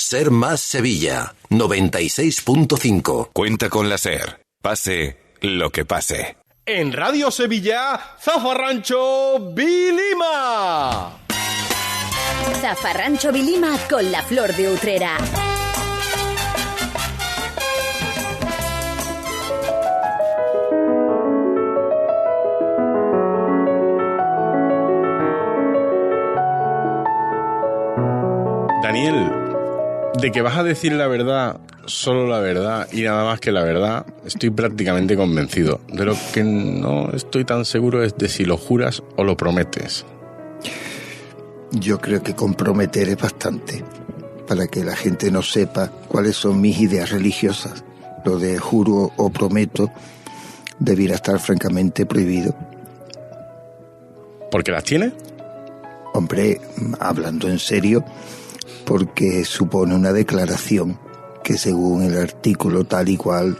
Ser Más Sevilla, 96.5. Cuenta con la SER. Pase lo que pase. En Radio Sevilla, Zafarrancho Vilima. Zafarrancho Vilima con la Flor de Utrera. Daniel, de que vas a decir la verdad, solo la verdad y nada más que la verdad, estoy prácticamente convencido. De lo que no estoy tan seguro es de si lo juras o lo prometes. Yo creo que comprometer es bastante para que la gente no sepa cuáles son mis ideas religiosas. Lo de juro o prometo debiera estar francamente prohibido. ¿Por qué las tienes? Hombre, hablando en serio, porque supone una declaración que según el artículo tal y cual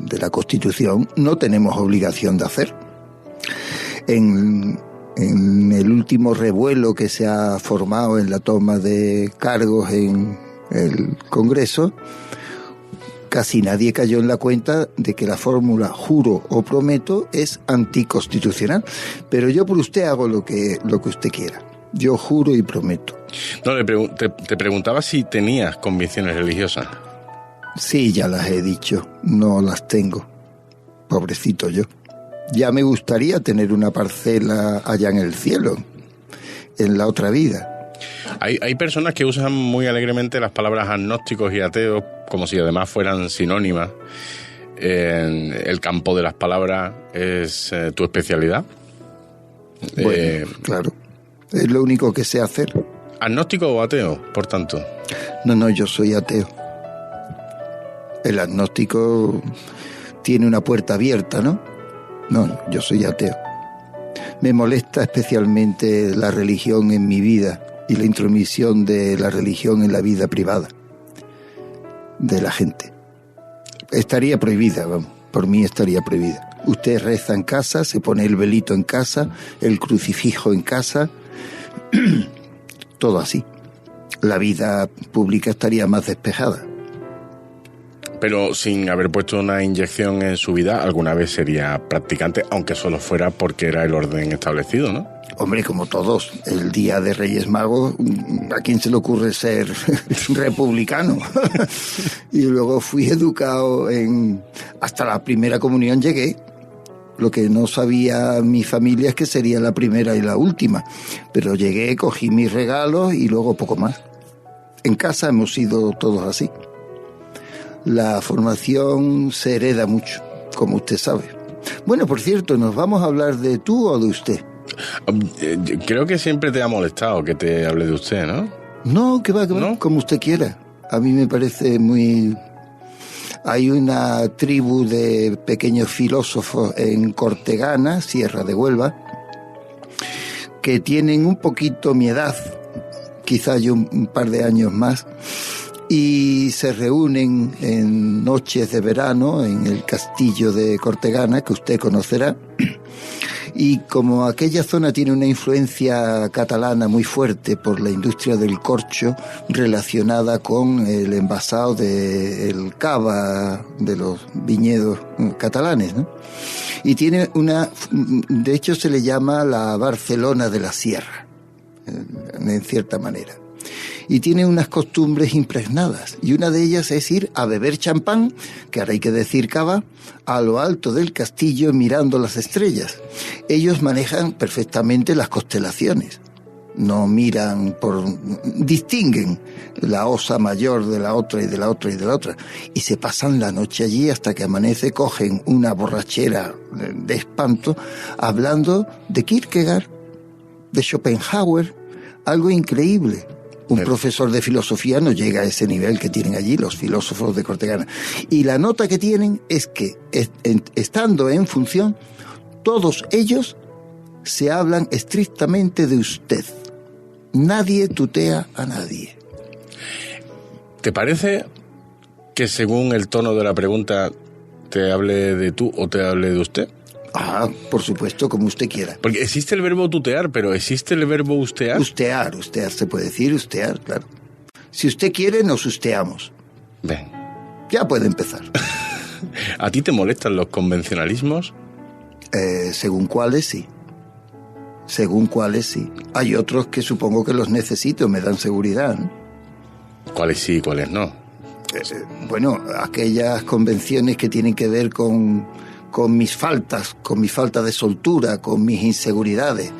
de la Constitución no tenemos obligación de hacer. En el último revuelo que se ha formado en la toma de cargos en el Congreso, casi nadie cayó en la cuenta de que la fórmula juro o prometo es anticonstitucional. Pero yo por usted hago lo que usted quiera. Yo juro y prometo. No, te preguntaba si tenías convicciones religiosas. Sí, ya las he dicho. No las tengo. Pobrecito yo. Ya me gustaría tener una parcela allá en el cielo, en la otra vida. Hay personas que usan muy alegremente las palabras agnósticos y ateos como si además fueran sinónimas. El campo de las palabras es tu especialidad. Bueno, claro. Es lo único que sé hacer. ¿Agnóstico o ateo, por tanto? No, yo soy ateo. El agnóstico tiene una puerta abierta, ¿no? No, yo soy ateo. Me molesta especialmente la religión en mi vida y la intromisión de la religión en la vida privada de la gente. Estaría prohibida, vamos, por mí estaría prohibida. Usted reza en casa, se pone el velito en casa, el crucifijo en casa, todo así. La vida pública estaría más despejada. Pero sin haber puesto una inyección en su vida, alguna vez sería practicante, aunque solo fuera porque era el orden establecido, ¿no? Hombre, como todos, el día de Reyes Magos, ¿a quién se le ocurre ser republicano? Y luego fui educado hasta la primera comunión llegué. Lo que no sabía mi familia es que sería la primera y la última. Pero llegué, cogí mis regalos y luego poco más. En casa hemos sido todos así. La formación se hereda mucho, como usted sabe. Bueno, por cierto, ¿nos vamos a hablar de tú o de usted? Creo que siempre te ha molestado que te hable de usted, ¿no? No, que va, ¿no? Como usted quiera. A mí me parece muy... Hay una tribu de pequeños filósofos en Cortegana, Sierra de Huelva, que tienen un poquito mi edad, quizá yo un par de años más, y se reúnen en noches de verano en el castillo de Cortegana, que usted conocerá. Y como aquella zona tiene una influencia catalana muy fuerte por la industria del corcho relacionada con el envasado del cava de los viñedos catalanes, ¿no? Y tiene de hecho se le llama la Barcelona de la Sierra, en cierta manera. Y tiene unas costumbres impregnadas, y una de ellas es ir a beber champán, que ahora hay que decir cava, a lo alto del castillo mirando las estrellas. Ellos manejan perfectamente las constelaciones, no miran distinguen la osa mayor de la otra y de la otra y de la otra, y se pasan la noche allí hasta que amanece, cogen una borrachera de espanto, hablando de Kierkegaard, de Schopenhauer, algo increíble. Un profesor de filosofía no llega a ese nivel que tienen allí los filósofos de Cortegana. Y la nota que tienen es que, estando en función, todos ellos se hablan estrictamente de usted. Nadie tutea a nadie. ¿Te parece que según el tono de la pregunta te hable de tú o te hable de usted? Ah, por supuesto, como usted quiera. Porque existe el verbo tutear, pero ¿existe el verbo ustear? Ustear se puede decir, ustear, claro. Si usted quiere, nos usteamos. Ven. Ya puede empezar. ¿A ti te molestan los convencionalismos? Según cuáles, sí. Según cuáles, sí. Hay otros que supongo que los necesito, me dan seguridad, ¿no? ¿Cuáles sí y cuáles no? Bueno, aquellas convenciones que tienen que ver con mis faltas, con mi falta de soltura, con mis inseguridades.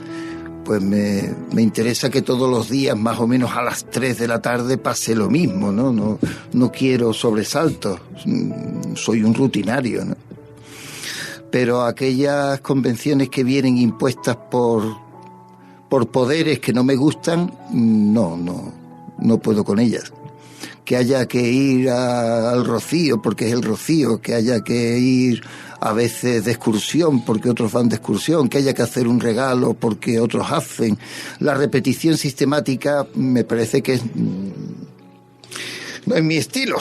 Pues me interesa que todos los días, más o menos a las 3 de la tarde, pase lo mismo, ¿no? No quiero sobresaltos, soy un rutinario, ¿no? Pero aquellas convenciones que vienen impuestas por poderes que no me gustan, no puedo con ellas. Que haya que ir al Rocío porque es el Rocío, que haya que ir a veces de excursión porque otros van de excursión, que haya que hacer un regalo porque otros hacen. La repetición sistemática me parece que no es mi estilo.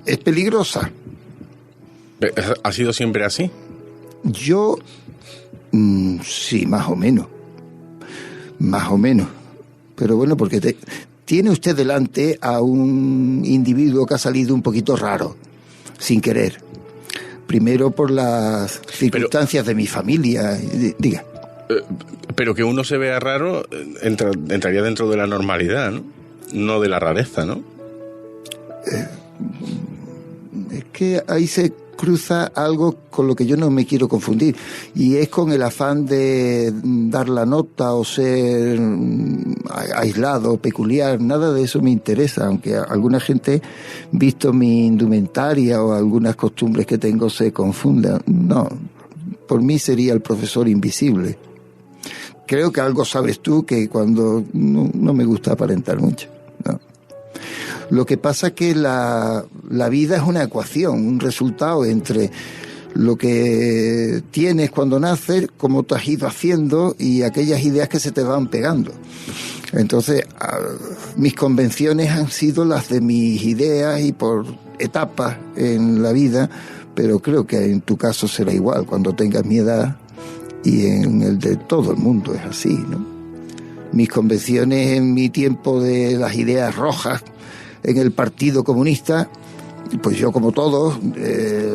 Es peligrosa. ¿Ha sido siempre así? Yo, sí, más o menos. Más o menos. Pero bueno, porque tiene usted delante a un individuo que ha salido un poquito raro, sin querer. Primero por las circunstancias de mi familia. Diga. Pero que uno se vea raro entraría dentro de la normalidad, ¿no? No de la rareza, ¿no? Es que ahí se cruza algo con lo que yo no me quiero confundir, y es con el afán de dar la nota o ser aislado, peculiar. Nada de eso me interesa, aunque alguna gente, visto mi indumentaria o algunas costumbres que tengo, se confunda. No, por mí sería el profesor invisible. Creo que algo sabes tú, que cuando no me gusta aparentar mucho, no. Lo que pasa es que la vida es una ecuación, un resultado entre lo que tienes cuando naces, cómo te has ido haciendo y aquellas ideas que se te van pegando. Entonces, mis convenciones han sido las de mis ideas y por etapas en la vida, pero creo que en tu caso será igual cuando tengas mi edad, y en el de todo el mundo es así, ¿no? Mis convenciones en mi tiempo de las ideas rojas en el Partido Comunista, pues yo como todos,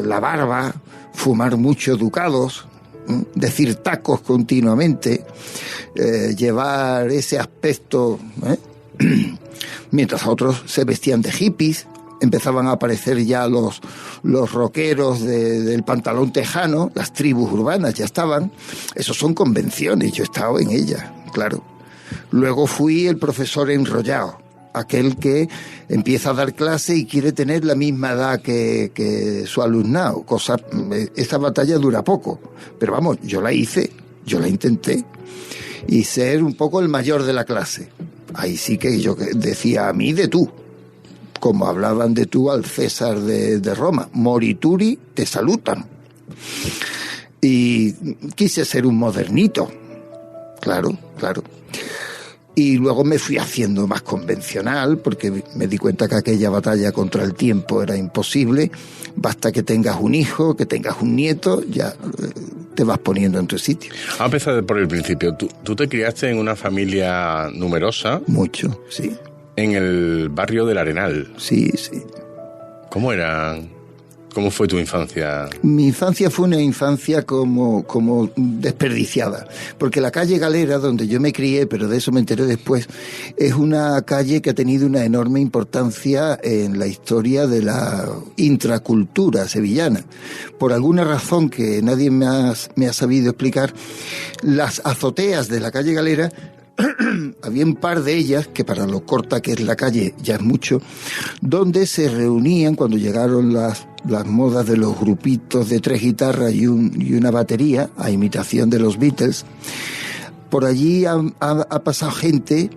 la barba, fumar muchos ducados, decir tacos continuamente, llevar ese aspecto, mientras otros se vestían de hippies. Empezaban a aparecer ya los rockeros del pantalón tejano, las tribus urbanas ya estaban. Esos son convenciones, yo he estado en ellas, claro. Luego fui el profesor enrollado, aquel que empieza a dar clase y quiere tener la misma edad que su alumnado. Esa batalla dura poco, pero vamos, yo la hice, yo la intenté, y ser un poco el mayor de la clase. Ahí sí que yo decía a mí de tú, como hablaban de tú al César de Roma. Morituri te salutan. Y quise ser un modernito, claro. Y luego me fui haciendo más convencional, porque me di cuenta que aquella batalla contra el tiempo era imposible. Basta que tengas un hijo, que tengas un nieto, ya te vas poniendo en tu sitio. A empezar por el principio. ¿Tú te criaste en una familia numerosa? Mucho, sí. En el barrio del Arenal. Sí. ¿Cómo fue tu infancia? Mi infancia fue una infancia como desperdiciada, porque la calle Galera, donde yo me crié, pero de eso me enteré después, es una calle que ha tenido una enorme importancia en la historia de la intracultura sevillana. Por alguna razón que nadie me ha sabido explicar, las azoteas de la calle Galera, había un par de ellas, que para lo corta que es la calle ya es mucho, donde se reunían cuando llegaron las modas de los grupitos de 3 guitarras y una batería, a imitación de los Beatles. Por allí ha pasado gente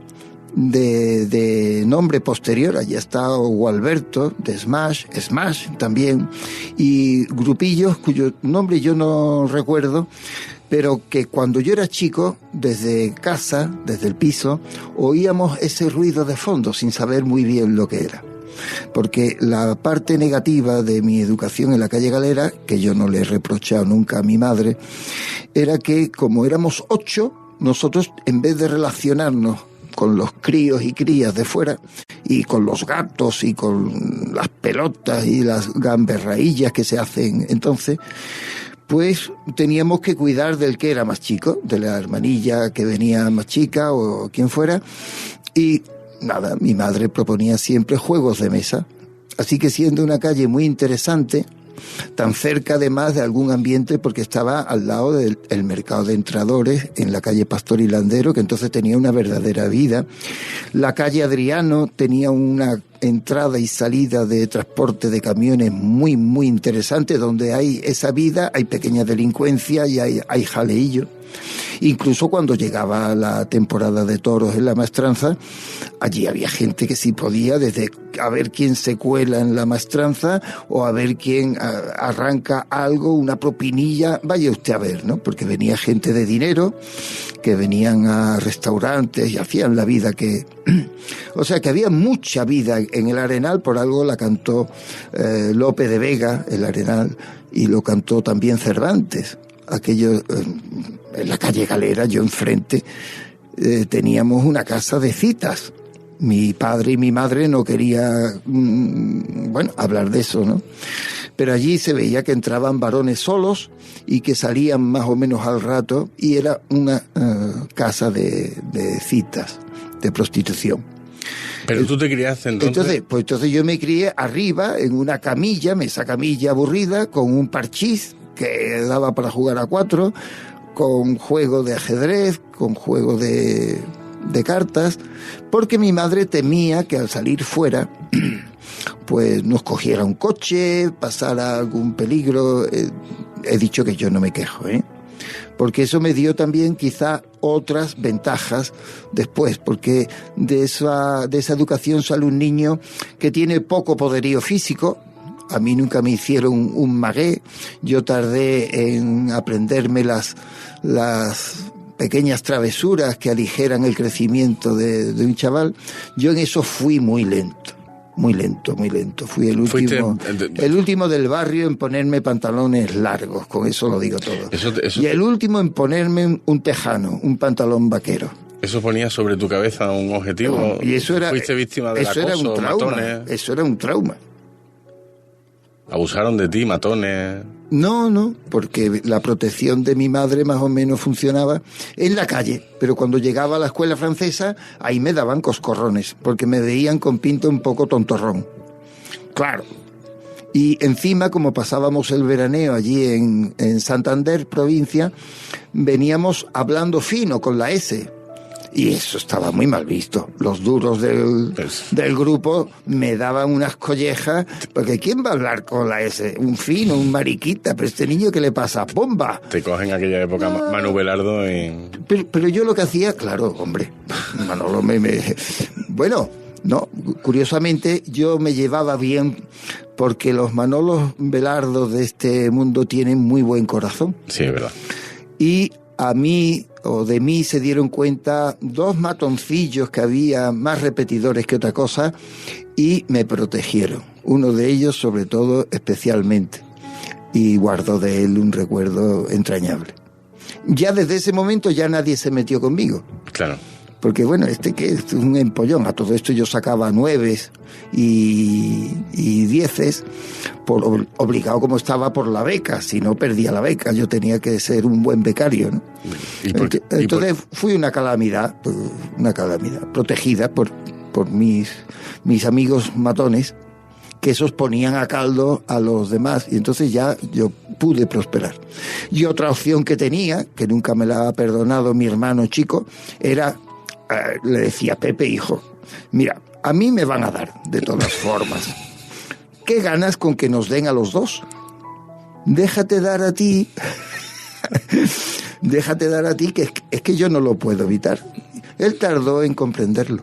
de nombre posterior. Allí está Gualberto de Smash también, y grupillos cuyo nombre yo no recuerdo, pero que cuando yo era chico, desde casa, desde el piso, oíamos ese ruido de fondo sin saber muy bien lo que era. Porque la parte negativa de mi educación en la calle Galera, que yo no le he reprochado nunca a mi madre, era que como éramos 8, nosotros, en vez de relacionarnos con los críos y crías de fuera, y con los gatos y con las pelotas y las gamberraillas que se hacen entonces, pues teníamos que cuidar del que era más chico, de la hermanilla que venía más chica o quien fuera, y nada, mi madre proponía siempre juegos de mesa. Así que siendo una calle muy interesante, tan cerca además de algún ambiente, porque estaba al lado del mercado de entradores en la calle Pastor y Landero, que entonces tenía una verdadera vida. La calle Adriano tenía una entrada y salida de transporte de camiones muy, muy interesante, donde hay esa vida, hay pequeña delincuencia y hay jaleillo. Incluso cuando llegaba la temporada de toros en la Maestranza, allí había gente que sí podía, desde a ver quién se cuela en la Maestranza o a ver quién arranca algo, una propinilla, vaya usted a ver, ¿no? Porque venía gente de dinero, que venían a restaurantes y hacían la vida que... O sea que había mucha vida en el Arenal, por algo la cantó Lope de Vega, el Arenal, y lo cantó también Cervantes. Aquello, en la calle Galera, yo enfrente, teníamos una casa de citas. Mi padre y mi madre no quería, hablar de eso, ¿no? Pero allí se veía que entraban varones solos y que salían más o menos al rato, y era una casa de citas, de prostitución. ¿Pero tú te criaste entonces? Entonces yo me crié arriba, en una camilla, mesa camilla aburrida, con un parchís que daba para jugar a 4, con juego de ajedrez, con juego de cartas, porque mi madre temía que al salir fuera pues nos cogiera un coche, pasara algún peligro. He dicho que yo no me quejo, porque eso me dio también quizá otras ventajas después, porque de esa educación sale un niño que tiene poco poderío físico. A mí nunca me hicieron un magué, yo tardé en aprenderme las pequeñas travesuras que aligeran el crecimiento de un chaval. Yo en eso fui muy lento. Fui el último del barrio en ponerme pantalones largos, con eso lo digo todo. Y el último en ponerme un tejano, un pantalón vaquero. ¿Eso ponía sobre tu cabeza un objetivo? Y eso era, ¿fuiste víctima del acoso, matones? Eso era un trauma. ¿Abusaron de ti, matones? No, porque la protección de mi madre más o menos funcionaba en la calle, pero cuando llegaba a la escuela francesa, ahí me daban coscorrones, porque me veían con pinta un poco tontorrón. Claro. Y encima, como pasábamos el veraneo allí en Santander, provincia, veníamos hablando fino con la S. Y eso estaba muy mal visto. Los duros del grupo me daban unas collejas, porque ¿quién va a hablar con la S? Un fino, un mariquita, pero este niño, ¿qué le pasa? ¡Bomba! Te cogen en aquella época Manu Belardo y... Pero yo lo que hacía, claro, hombre, Manolo Bueno, no, curiosamente yo me llevaba bien, porque los Manolos Belardo de este mundo tienen muy buen corazón. Sí, es verdad. Y a mí, o de mí, se dieron cuenta 2 matoncillos que había, más repetidores que otra cosa, y me protegieron. Uno de ellos, sobre todo, especialmente. Y guardo de él un recuerdo entrañable. Ya desde ese momento ya nadie se metió conmigo. Claro. Porque bueno, que es un empollón. A todo esto yo sacaba 9 y 10, obligado como estaba por la beca. Si no, perdía la beca. Yo tenía que ser un buen becario, ¿no? Entonces fui una calamidad, protegida por mis amigos matones, que esos ponían a caldo a los demás, y entonces ya yo pude prosperar. Y otra opción que tenía, que nunca me la ha perdonado mi hermano chico, era... le decía: Pepe, hijo, mira, a mí me van a dar de todas formas. ¿Qué ganas con que nos den a los dos? Déjate dar a ti, que es que yo no lo puedo evitar. Él tardó en comprenderlo,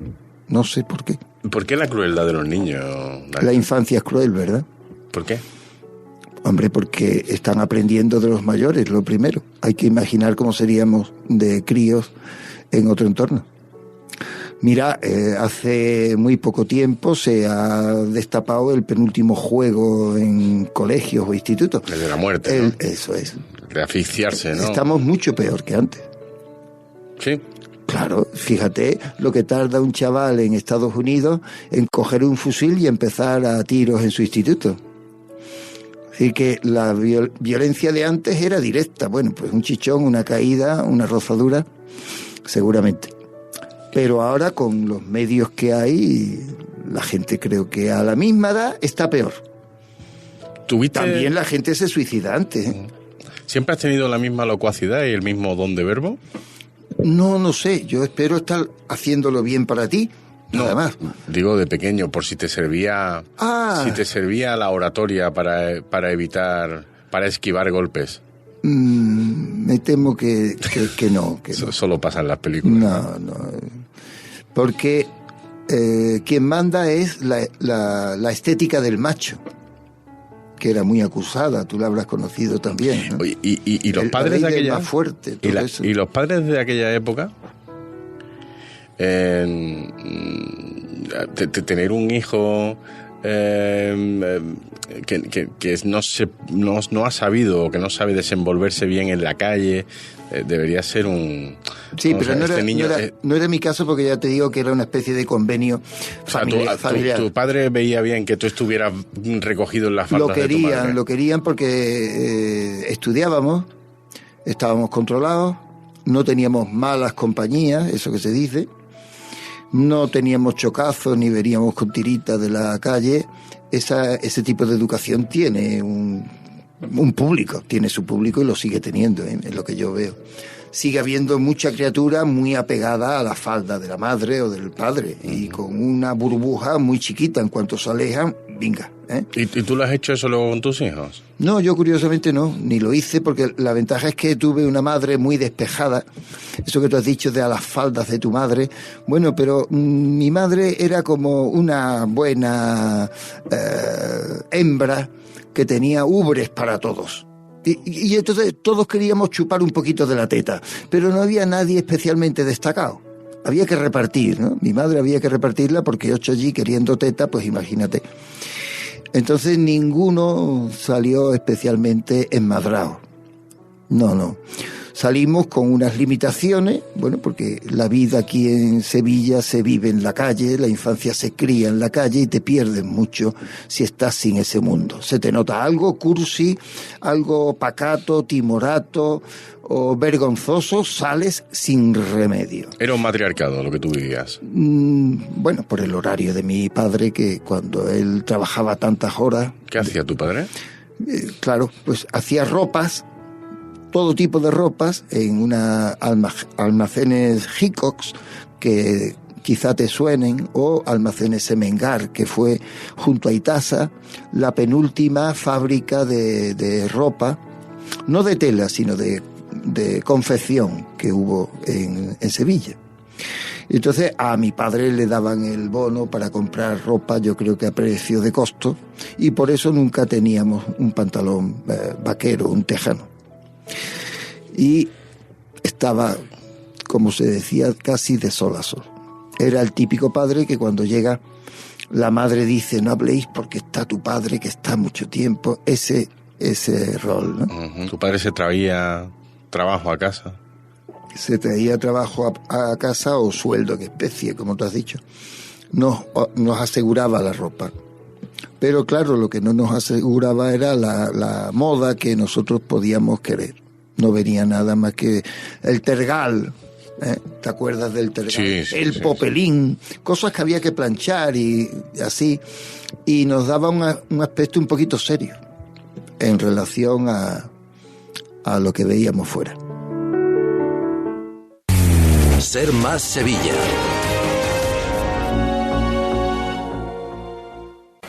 no sé por qué. ¿Por qué la crueldad de los niños, Dani? La infancia es cruel, ¿verdad? ¿Por qué? Hombre, porque están aprendiendo de los mayores, lo primero. Hay que imaginar cómo seríamos de críos en otro entorno. Mira, hace muy poco tiempo se ha destapado el penúltimo juego en colegios o institutos. El de la muerte, ¿no? Eso es. De asfixiarse, ¿no? Estamos mucho peor que antes. Sí. Claro, fíjate lo que tarda un chaval en Estados Unidos en coger un fusil y empezar a tiros en su instituto. Así que la violencia de antes era directa. Bueno, pues un chichón, una caída, una rozadura, seguramente. Pero ahora con los medios que hay, la gente creo que a la misma edad está peor. También la gente se suicida antes, ¿eh? ¿Siempre has tenido la misma locuacidad y el mismo don de verbo? No sé. Yo espero estar haciéndolo bien para ti. Nada más. Digo de pequeño, por si te servía, si te servía la oratoria para evitar, para esquivar golpes. Me temo que no. Solo pasa en las películas. No. Porque quien manda es la estética del macho, que era muy acusada, tú la habrás conocido también, ¿no? Y los padres de aquella más fuerte, y los padres de aquella época, tener un hijo que no ha sabido o que no sabe desenvolverse bien en la calle, debería ser un... Sí, pero no era mi caso, porque ya te digo que era una especie de convenio familiar. Tu padre veía bien que tú estuvieras recogido en las faldas de tu madre. Lo querían porque estudiábamos, estábamos controlados, no teníamos malas compañías, eso que se dice, no teníamos chocazos ni veníamos con tiritas de la calle. Ese tipo de educación tiene un público, tiene su público y lo sigue teniendo, es lo que yo veo. Sigue habiendo mucha criatura muy apegada a la falda de la madre o del padre, y con una burbuja muy chiquita. En cuanto se alejan, venga. ¿Y tú lo has hecho eso luego con tus hijos? No, yo curiosamente no, ni lo hice, porque la ventaja es que tuve una madre muy despejada. Eso que tú has dicho de a las faldas de tu madre, bueno, pero mi madre era como una buena hembra que tenía ubres para todos. Y entonces todos queríamos chupar un poquito de la teta, pero no había nadie especialmente destacado. Había que repartir, ¿no? Mi madre había que repartirla, porque 8 allí queriendo teta, pues imagínate. Entonces ninguno salió especialmente enmadrado. No. Salimos con unas limitaciones, bueno, porque la vida aquí en Sevilla se vive en la calle, la infancia se cría en la calle y te pierdes mucho si estás sin ese mundo. Se te nota algo cursi, algo pacato, timorato o vergonzoso, sales sin remedio. ¿Era un matriarcado lo que tú vivías? Bueno, por el horario de mi padre, que cuando él trabajaba tantas horas... ¿Qué hacía tu padre? Claro, pues hacía ropas, todo tipo de ropas, en una almacenes Hickox, que quizá te suenen, o almacenes Semengar, que fue junto a Itasa la penúltima fábrica de ropa, no de tela, sino de confección que hubo en Sevilla. Entonces a mi padre le daban el bono para comprar ropa, yo creo que a precio de costo, y por eso nunca teníamos un pantalón vaquero, un tejano. Y estaba, como se decía, casi de sol a sol. Era el típico padre que cuando llega la madre dice: no habléis porque está tu padre, que está mucho tiempo. Ese rol, ¿no? Uh-huh. ¿Tu padre se traía trabajo a casa? Se traía trabajo a casa, o sueldo, que especie, como tú has dicho. Nos aseguraba la ropa. Pero claro, lo que no nos aseguraba era la moda que nosotros podíamos querer. No venía nada más que el tergal, ¿te acuerdas del tergal? Sí, popelín, cosas que había que planchar y así. Y nos daba un aspecto un poquito serio en relación a lo que veíamos fuera. Ser Más Sevilla.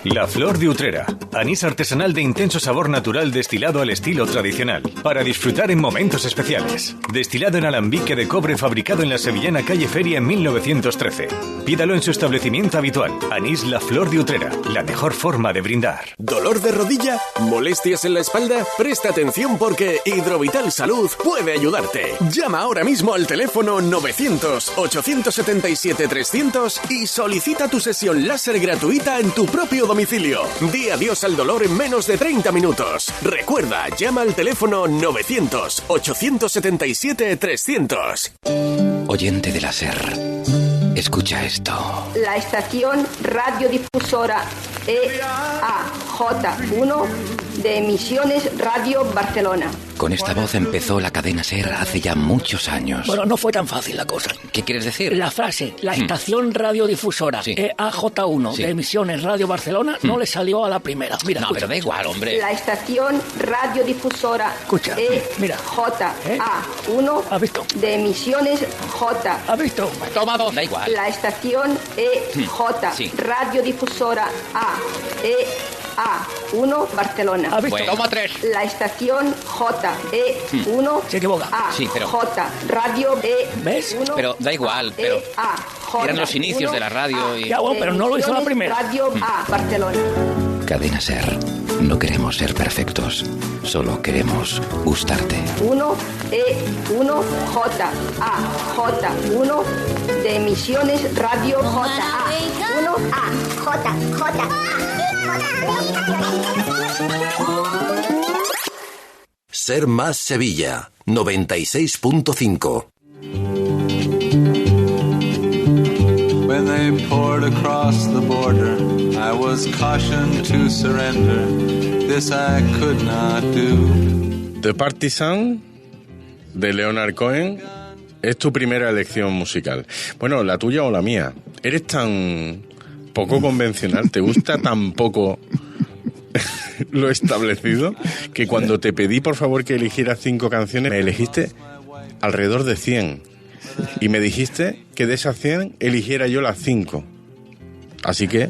La Flor de Utrera. Anís artesanal de intenso sabor natural destilado al estilo tradicional. Para disfrutar en momentos especiales. Destilado en alambique de cobre fabricado en la sevillana calle Feria en 1913. Pídalo en su establecimiento habitual. Anís La Flor de Utrera. La mejor forma de brindar. ¿Dolor de rodilla? ¿Molestias en la espalda? Presta atención, porque Hidrovital Salud puede ayudarte. Llama ahora mismo al teléfono 900-877-300 y solicita tu sesión láser gratuita en tu propio domicilio. Di adiós al dolor en menos de 30 minutos. Recuerda, llama al teléfono 900-877-300. Oyente de la SER, escucha esto. La estación radiodifusora EAJ1 de Emisiones Radio Barcelona. Con esta voz empezó la cadena SER hace ya muchos años. Bueno, no fue tan fácil la cosa. ¿Qué quieres decir? La frase, la estación radiodifusora EAJ1 de Emisiones Radio Barcelona no le salió a la primera. Mira, no, escucha. pero da igual, hombre. La estación radiodifusora EJ1 ¿Has visto? de Emisiones J. ¿Has visto? Toma dos, da igual. La estación EJ radiodifusora EA1 Barcelona. ¿Has visto? Bueno, toma tres. La estación JE1 Se equivoca. Sí, pero... J Radio ¿Ves? E1. Pero da igual, pero... Eran los inicios de la radio y... Ya, bueno, pero no lo hizo la primera. Radio A Barcelona. Cadena SER. No queremos ser perfectos. Solo queremos gustarte. 1 E1 J A J1 de Emisiones Radio JA1 A J J Ser Más Sevilla 96.5. When they poured across the border, I was cautioned to surrender. This I could not do. The Partisan, de Leonard Cohen, es tu primera elección musical. Bueno, la tuya o la mía. Eres tan poco convencional, te gusta tan poco lo establecido, que cuando te pedí por favor que eligieras 5 canciones, me elegiste alrededor de 100. Y me dijiste que de esas 100 eligiera yo las 5. Así que...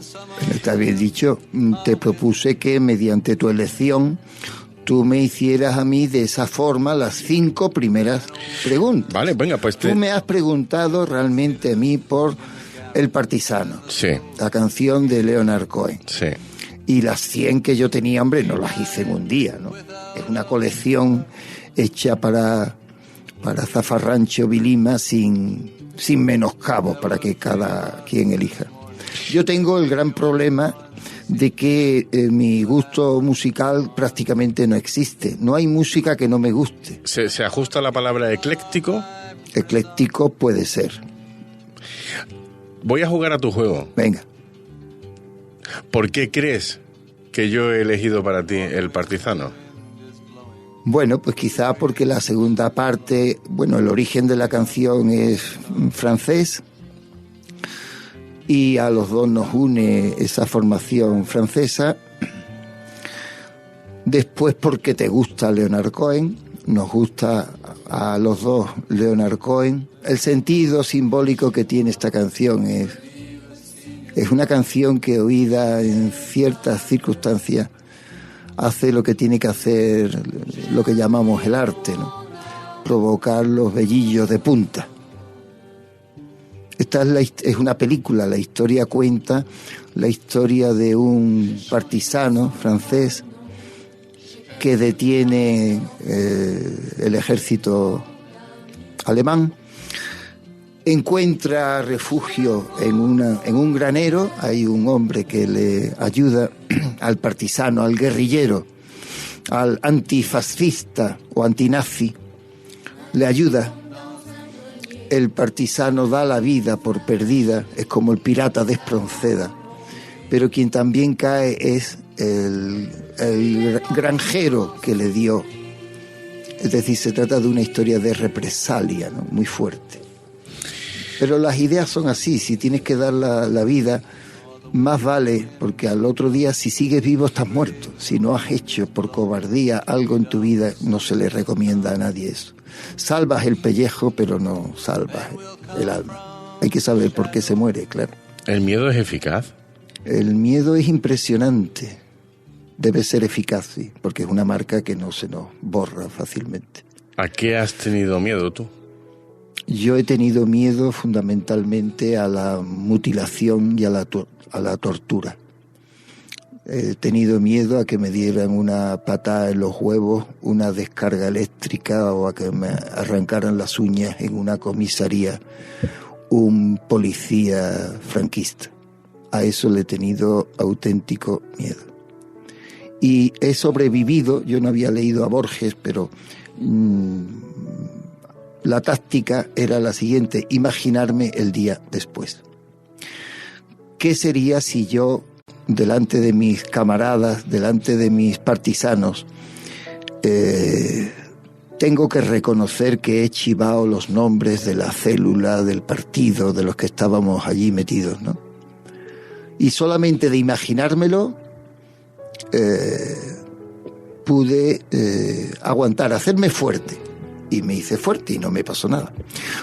Está bien dicho. Te propuse que mediante tu elección tú me hicieras a mí de esa forma las 5 primeras preguntas. Vale, venga, pues Tú me has preguntado realmente a mí por El Partisano. Sí. La canción de Leonard Cohen. Sí. Y las 100 que yo tenía, hombre, no las hice en un día, ¿no? Es una colección hecha para zafarrancho Vilima sin menoscabo, para que cada quien elija. Yo tengo el gran problema de que mi gusto musical prácticamente no existe. No hay música que no me guste. ¿Se ajusta la palabra ecléctico? Ecléctico puede ser. Voy a jugar a tu juego. Venga. ¿Por qué crees que yo he elegido para ti El Partisano? Bueno, pues quizá porque la segunda parte, bueno, el origen de la canción es francés y a los dos nos une esa formación francesa. Después porque te gusta Leonard Cohen, nos gusta a los dos Leonard Cohen. El sentido simbólico que tiene esta canción es una canción que oída en ciertas circunstancias hace lo que tiene que hacer lo que llamamos el arte, ¿no? Provocar los velillos de punta. Esta es una película, la historia cuenta la historia de un partisano francés que detiene el ejército alemán, encuentra refugio en un granero. Hay un hombre que le ayuda al partisano, al guerrillero, al antifascista o antinazi, le ayuda. El partisano da la vida por perdida, es como el pirata de Espronceda, pero quien también cae es el granjero que le dio. Es decir, se trata de una historia de represalia, ¿no? Muy fuerte. Pero las ideas son así, si tienes que dar la vida, más vale, porque al otro día si sigues vivo estás muerto. Si no has hecho por cobardía algo en tu vida, no se le recomienda a nadie eso. Salvas el pellejo, pero no salvas el alma. Hay que saber por qué se muere, claro. ¿El miedo es eficaz? El miedo es impresionante. Debe ser eficaz, sí, porque es una marca que no se nos borra fácilmente. ¿A qué has tenido miedo tú? Yo he tenido miedo fundamentalmente a la mutilación y a la tortura. He tenido miedo a que me dieran una patada en los huevos, una descarga eléctrica o a que me arrancaran las uñas en una comisaría un policía franquista. a eso le he tenido auténtico miedo. Y he sobrevivido. Yo no había leído a Borges, pero la táctica era la siguiente: imaginarme el día después. ¿Qué sería si yo, delante de mis camaradas, delante de mis partisanos, tengo que reconocer que he chivado los nombres de la célula, del partido, de los que estábamos allí metidos, ¿no? Y solamente de imaginármelo pude aguantar, hacerme fuerte. Y me hice fuerte y no me pasó nada.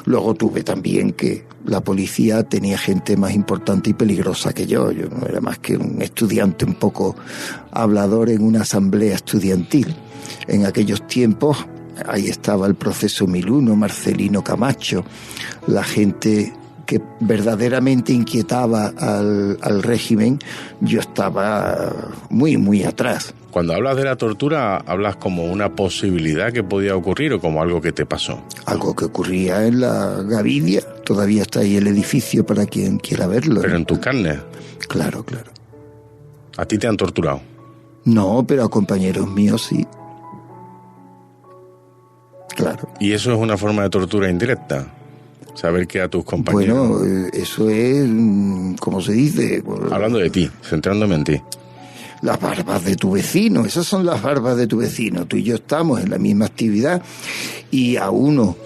Luego tuve también que la policía tenía gente más importante y peligrosa que yo. Yo no era más que un estudiante un poco hablador en una asamblea estudiantil. En aquellos tiempos, ahí estaba el Proceso 1001, Marcelino Camacho, la gente que verdaderamente inquietaba al régimen. Yo estaba muy, muy atrás. Cuando hablas de la tortura, ¿hablas como una posibilidad que podía ocurrir o como algo que te pasó? Algo que ocurría en la Gavidia. Todavía está ahí el edificio para quien quiera verlo. ¿Pero en tu carne? Claro, claro. ¿A ti te han torturado? No, pero a compañeros míos sí. Claro. ¿Y eso es una forma de tortura indirecta? Saber que a tus compañeros... Bueno, eso es, ¿cómo se dice? Hablando de ti, centrándome en ti. Las barbas de tu vecino, esas son las barbas de tu vecino. Tú y yo estamos en la misma actividad y a uno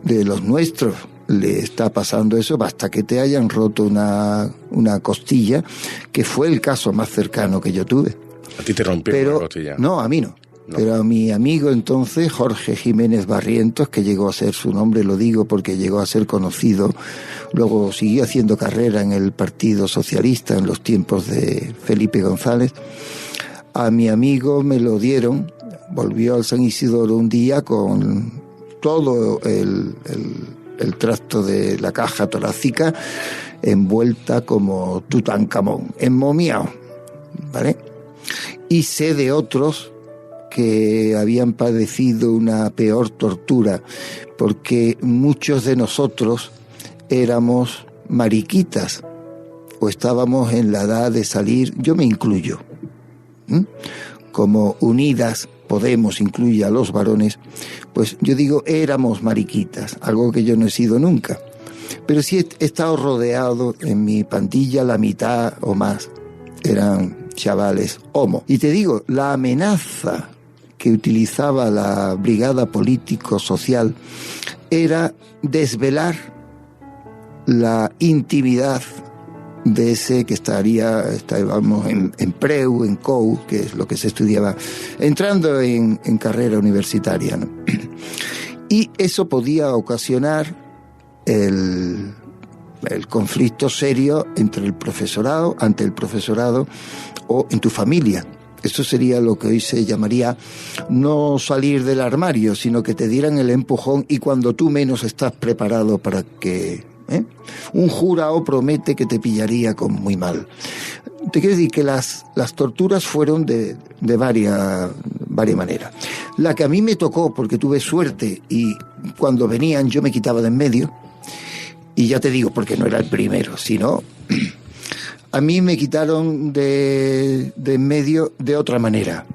de los nuestros le está pasando eso, basta que te hayan roto una costilla, que fue el caso más cercano que yo tuve. ¿A ti te rompieron la costilla? No, a mí no. Pero a mi amigo entonces, Jorge Jiménez Barrientos, que llegó a ser su nombre, lo digo porque llegó a ser conocido, luego siguió haciendo carrera en el Partido Socialista en los tiempos de Felipe González. A mi amigo me lo dieron, volvió al San Isidoro un día con todo el tracto de la caja torácica envuelta como Tutankamón, enmomiado, ¿vale? Y sé de otros que habían padecido una peor tortura, porque muchos de nosotros éramos mariquitas o estábamos en la edad de salir, yo me incluyo, como Unidas Podemos incluye a los varones, pues yo digo éramos mariquitas, algo que yo no he sido nunca, pero sí he estado rodeado en mi pandilla, la mitad o más eran chavales homo. Y te digo, la amenaza que utilizaba la brigada político-social era desvelar la intimidad de ese que estábamos en Preu, en COU, que es lo que se estudiaba, entrando en carrera universitaria, ¿no? Y eso podía ocasionar el conflicto serio ante el profesorado o en tu familia. Eso sería lo que hoy se llamaría no salir del armario, sino que te dieran el empujón y cuando tú menos estás preparado para que... Un jurado promete que te pillaría con muy mal. Te quiero decir que las torturas fueron de varias maneras. La que a mí me tocó, porque tuve suerte y cuando venían yo me quitaba de en medio, y ya te digo, porque no era el primero, sino... A mí me quitaron de en medio de otra manera.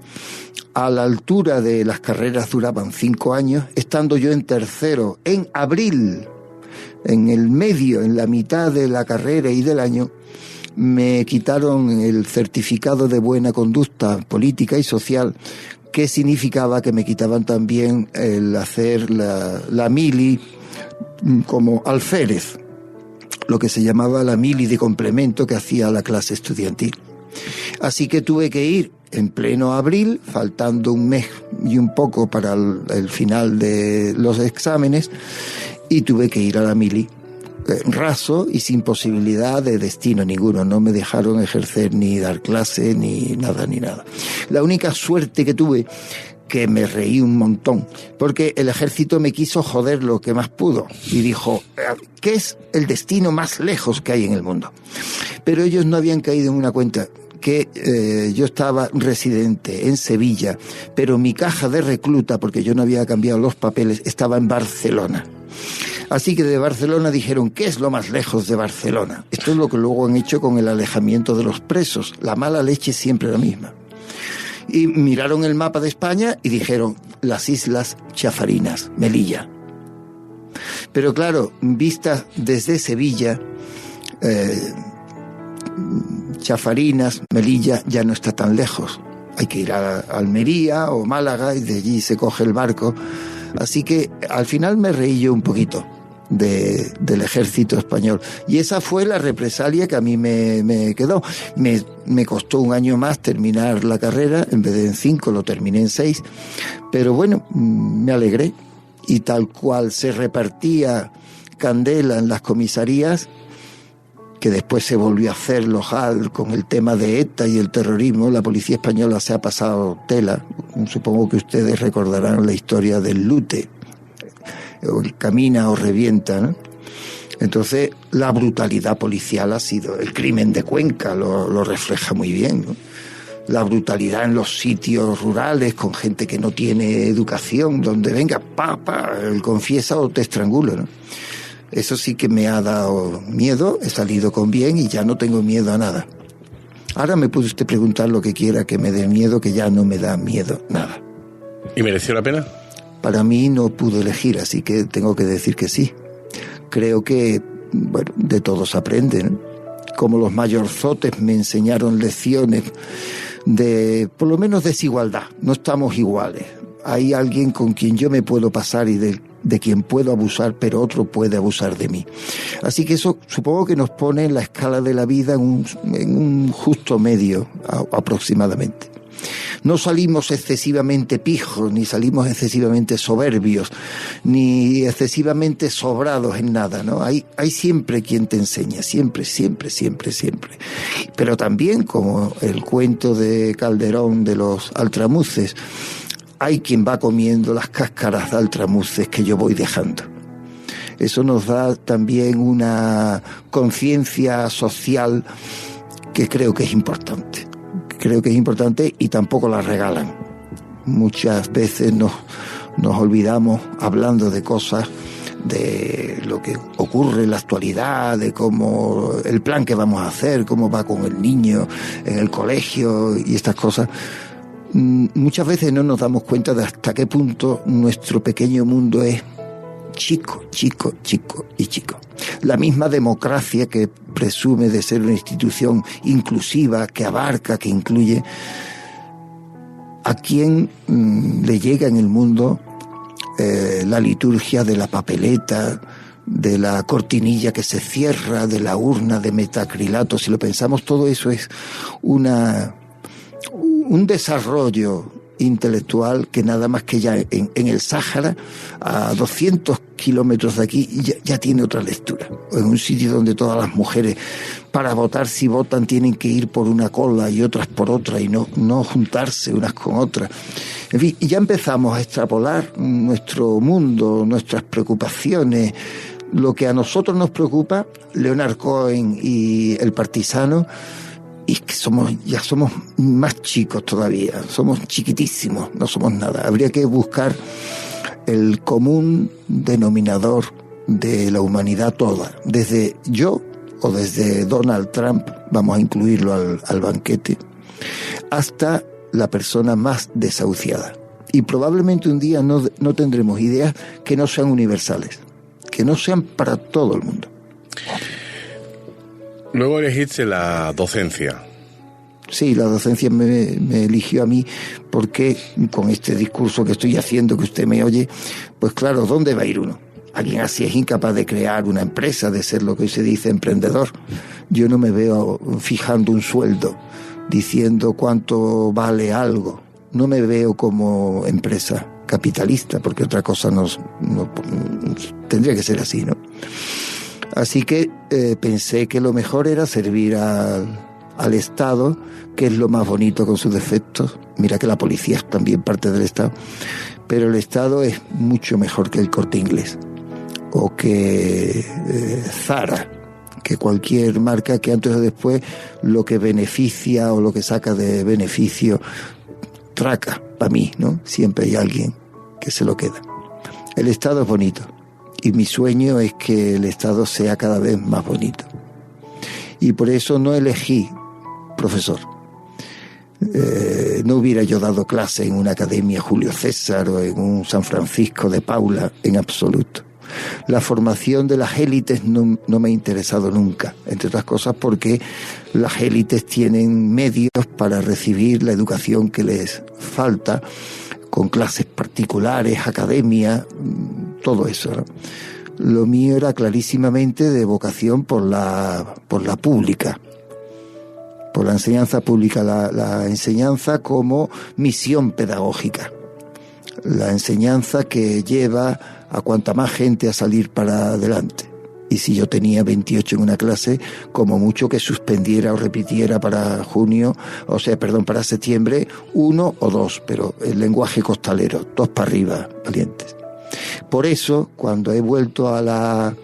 A la altura de las carreras duraban 5 años, estando yo en tercero, en abril, en el medio, en la mitad de la carrera y del año, me quitaron el certificado de buena conducta política y social, que significaba que me quitaban también el hacer la mili como alférez, lo que se llamaba la mili de complemento que hacía la clase estudiantil. Así que tuve que ir en pleno abril, faltando un mes y un poco para el final de los exámenes, y tuve que ir a la mili raso y sin posibilidad de destino ninguno. No me dejaron ejercer ni dar clase ni nada. La única suerte que tuve, que me reí un montón, porque el ejército me quiso joder lo que más pudo y dijo, ¿qué es el destino más lejos que hay en el mundo? Pero ellos no habían caído en una cuenta que yo estaba residente en Sevilla, pero mi caja de recluta, porque yo no había cambiado los papeles, estaba en Barcelona. Así que de Barcelona dijeron, ¿qué es lo más lejos de Barcelona? Esto es lo que luego han hecho con el alejamiento de los presos. La mala leche es siempre la misma. Y miraron el mapa de España y dijeron, las Islas Chafarinas, Melilla. Pero claro, vistas desde Sevilla, Chafarinas, Melilla ya no está tan lejos. Hay que ir a Almería o Málaga y de allí se coge el barco. Así que al final me reí yo un poquito del ejército español. Y esa fue la represalia que a mí me quedó. Me costó un año más terminar la carrera, en vez de en 5 lo terminé en 6. Pero bueno, me alegré. Y tal cual se repartía candela en las comisarías, que después se volvió a hacer local con el tema de ETA y el terrorismo, la policía española se ha pasado tela. Supongo que ustedes recordarán la historia del Lute, o camina o revienta, ¿no? Entonces la brutalidad policial ha sido, el crimen de Cuenca lo refleja muy bien, ¿no? La brutalidad en los sitios rurales con gente que no tiene educación, donde venga, el confiesa o te estrangulo, ¿no? Eso sí que me ha dado miedo, he salido con bien y ya no tengo miedo a nada. Ahora me puede usted preguntar lo que quiera que me dé miedo, que ya no me da miedo nada. ¿Y mereció la pena? Para mí no pude elegir, así que tengo que decir que sí. Creo que, bueno, de todos aprenden, ¿no? Como los mayorzotes me enseñaron lecciones de, por lo menos, desigualdad. No estamos iguales. Hay alguien con quien yo me puedo pasar y de quien puedo abusar, pero otro puede abusar de mí. Así que eso supongo que nos pone en la escala de la vida en un justo medio aproximadamente. No salimos excesivamente pijos, ni salimos excesivamente soberbios, ni excesivamente sobrados en nada, ¿no? Hay siempre quien te enseña, siempre. Pero también, como el cuento de Calderón de los altramuces, hay quien va comiendo las cáscaras de altramuces que yo voy dejando. Eso nos da también una conciencia social que creo que es importante. Y tampoco la regalan. Muchas veces nos olvidamos hablando de cosas, de lo que ocurre en la actualidad, de cómo el plan que vamos a hacer, cómo va con el niño en el colegio y estas cosas. Muchas veces no nos damos cuenta de hasta qué punto nuestro pequeño mundo es chico. La misma democracia que presume de ser una institución inclusiva, que abarca, que incluye, a quien le llega en el mundo la liturgia de la papeleta, de la cortinilla que se cierra, de la urna de metacrilato. Si lo pensamos, todo eso es un desarrollo intelectual que nada más que ya en el Sáhara, a 200 kilómetros de aquí, ya tiene otra lectura. En un sitio donde todas las mujeres, para votar, si votan, tienen que ir por una cola y otras por otra y no juntarse unas con otras. En fin, y ya empezamos a extrapolar nuestro mundo, nuestras preocupaciones, lo que a nosotros nos preocupa, Leonard Cohen y El Partisano, y que ya somos más chicos todavía, somos chiquitísimos, no somos nada. Habría que buscar el común denominador de la humanidad toda, desde yo o desde Donald Trump, vamos a incluirlo al banquete, hasta la persona más desahuciada. Y probablemente un día no tendremos ideas que no sean universales, que no sean para todo el mundo. Luego elegiste la docencia. Sí, la docencia me eligió a mí porque con este discurso que estoy haciendo, que usted me oye, pues claro, ¿dónde va a ir uno? Alguien así es incapaz de crear una empresa, de ser lo que hoy se dice emprendedor. Yo no me veo fijando un sueldo, diciendo cuánto vale algo. No me veo como empresa capitalista, porque otra cosa no tendría que ser así, ¿no? Así que pensé que lo mejor era servir al Estado, que es lo más bonito con sus defectos. Mira que la policía es también parte del Estado, pero el Estado es mucho mejor que el Corte Inglés o que Zara, que cualquier marca que antes o después lo que beneficia o lo que saca de beneficio traca, para mí, ¿no? Siempre hay alguien que se lo queda. El Estado es bonito Y mi sueño es que el Estado sea cada vez más bonito. Y por eso no elegí profesor. No hubiera yo dado clase en una academia Julio César o en un San Francisco de Paula, en absoluto. La formación de las élites no me ha interesado nunca, entre otras cosas porque las élites tienen medios para recibir la educación que les falta, con clases particulares, academia, todo eso, ¿no? Lo mío era clarísimamente de vocación por la pública, por la enseñanza pública, la enseñanza como misión pedagógica, la enseñanza que lleva a cuanta más gente a salir para adelante. Y si yo tenía 28 en una clase, como mucho que suspendiera o repitiera para para septiembre 1 o 2, pero el lenguaje costalero, 2 para arriba, valientes. Por eso, cuando he vuelto al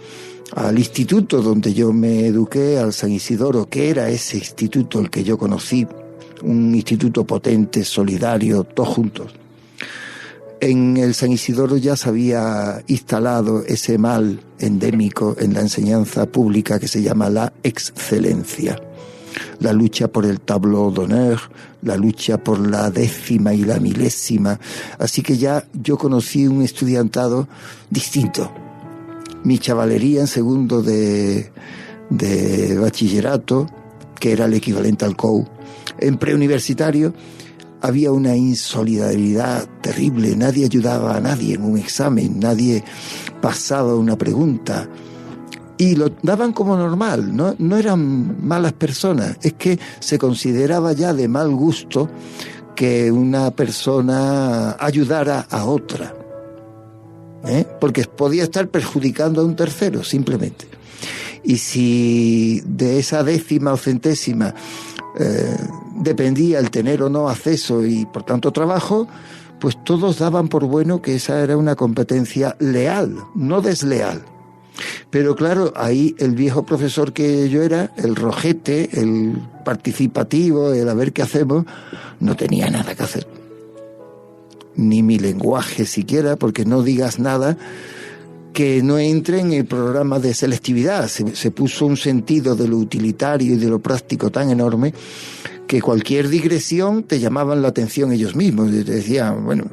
instituto donde yo me eduqué, al San Isidoro, que era ese instituto el que yo conocí, un instituto potente, solidario, todos juntos. En el San Isidoro ya se había instalado ese mal endémico en la enseñanza pública que se llama la excelencia. La lucha por el tableau d'honneur, la lucha por la 10ª y la 1000ª. Así que ya yo conocí un estudiantado distinto. Mi chavalería en segundo de bachillerato, que era el equivalente al COU, en preuniversitario, había una insolidaridad terrible, nadie ayudaba a nadie en un examen, nadie pasaba una pregunta y lo daban como normal, no eran malas personas, es que se consideraba ya de mal gusto que una persona ayudara a otra, porque podía estar perjudicando a un tercero simplemente. Y si de esa 10ª o 100ª dependía el tener o no acceso y por tanto trabajo, pues todos daban por bueno que esa era una competencia leal, no desleal. Pero claro, ahí el viejo profesor que yo era, el rojete, el participativo, el a ver qué hacemos, no tenía nada que hacer. Ni mi lenguaje siquiera, porque no digas nada que no entre en el programa de selectividad. Se puso un sentido de lo utilitario y de lo práctico tan enorme que cualquier digresión te llamaban la atención ellos mismos. Te decían, bueno,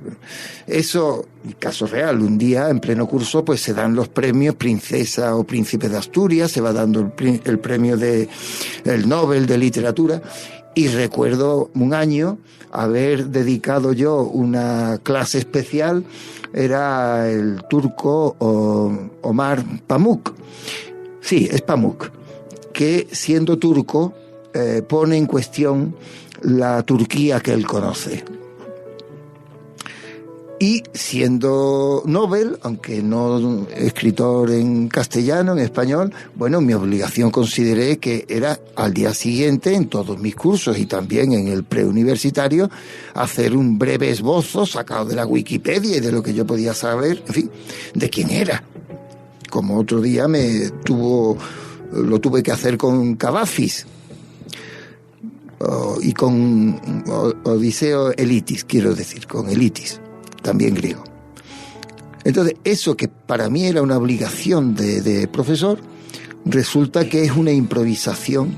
eso, caso real, un día en pleno curso pues se dan los premios Princesa o Príncipe de Asturias, se va dando el premio el Nobel de Literatura, y recuerdo un año haber dedicado yo una clase especial. Era el turco Omar Pamuk. Sí, es Pamuk, que siendo turco pone en cuestión la Turquía que él conoce. Y siendo Nobel, aunque no escritor en castellano, en español, bueno, mi obligación consideré que era al día siguiente, en todos mis cursos y también en el preuniversitario, hacer un breve esbozo sacado de la Wikipedia y de lo que yo podía saber, en fin, de quién era. Como otro día lo tuve que hacer con Cavafis y con Odiseo Elitis, quiero decir, con Elitis, también griego. Entonces, eso que para mí era una obligación de profesor, resulta que es una improvisación,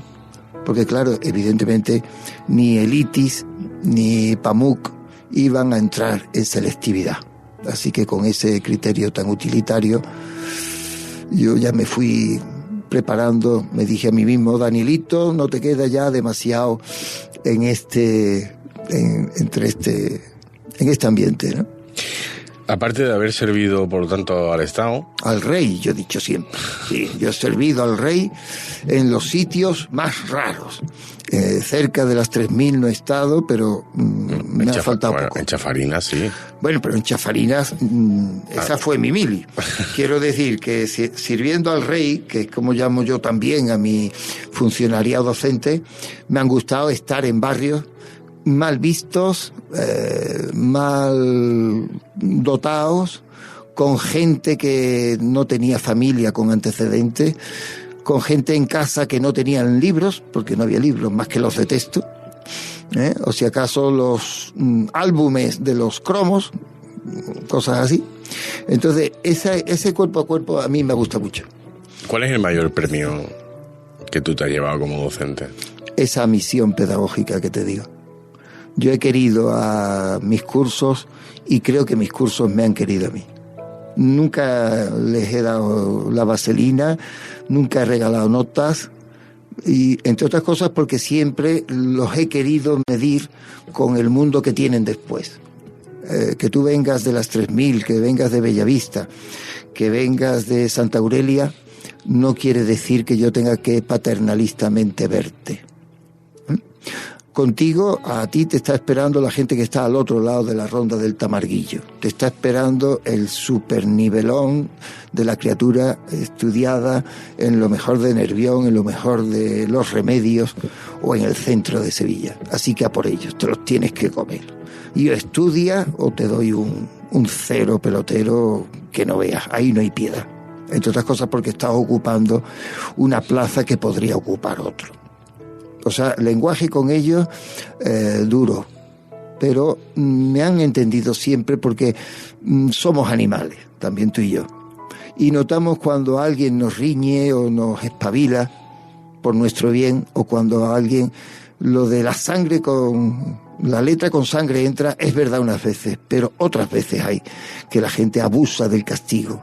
porque claro, evidentemente ni Elitis ni Pamuk iban a entrar en selectividad. Así que con ese criterio tan utilitario, yo ya me fui preparando, me dije a mí mismo, Danielito, no te queda ya demasiado en este ambiente, ¿no? Aparte de haber servido, por lo tanto, al Estado... Al rey, yo he dicho siempre. Sí, yo he servido al rey en los sitios más raros. Cerca de las 3.000 no he estado, pero me ha faltado poco. En Chafarinas, sí. Bueno, pero en Chafarinas, esa fue mi mili. Quiero decir que sirviendo al rey, que es como llamo yo también a mi funcionariado docente, me han gustado estar en barrios mal vistos, mal dotados, con gente que no tenía familia con antecedentes, con gente en casa que no tenían libros, porque no había libros más que los de texto, o si acaso los álbumes de los cromos, cosas así. Entonces, ese cuerpo a cuerpo a mí me gusta mucho. ¿Cuál es el mayor premio que tú te has llevado como docente? Esa misión pedagógica que te digo. Yo he querido a mis cursos y creo que mis cursos me han querido a mí. Nunca les he dado la vaselina, nunca he regalado notas, y entre otras cosas porque siempre los he querido medir con el mundo que tienen después. Que tú vengas de las 3000, que vengas de Bellavista, que vengas de Santa Aurelia, no quiere decir que yo tenga que paternalistamente verte. Contigo, a ti te está esperando la gente que está al otro lado de la ronda del Tamarguillo. Te está esperando el supernivelón de la criatura estudiada en lo mejor de Nervión, en lo mejor de Los Remedios o en el centro de Sevilla. Así que a por ellos, te los tienes que comer. Y o estudia o te doy un cero pelotero que no veas. Ahí no hay piedad. Entre otras cosas porque estás ocupando una plaza que podría ocupar otro. O sea, lenguaje con ellos duro, pero me han entendido siempre porque somos animales, también tú y yo. Y notamos cuando alguien nos riñe o nos espabila por nuestro bien, o cuando a alguien lo de la sangre con la letra con sangre entra, es verdad unas veces, pero otras veces hay que la gente abusa del castigo,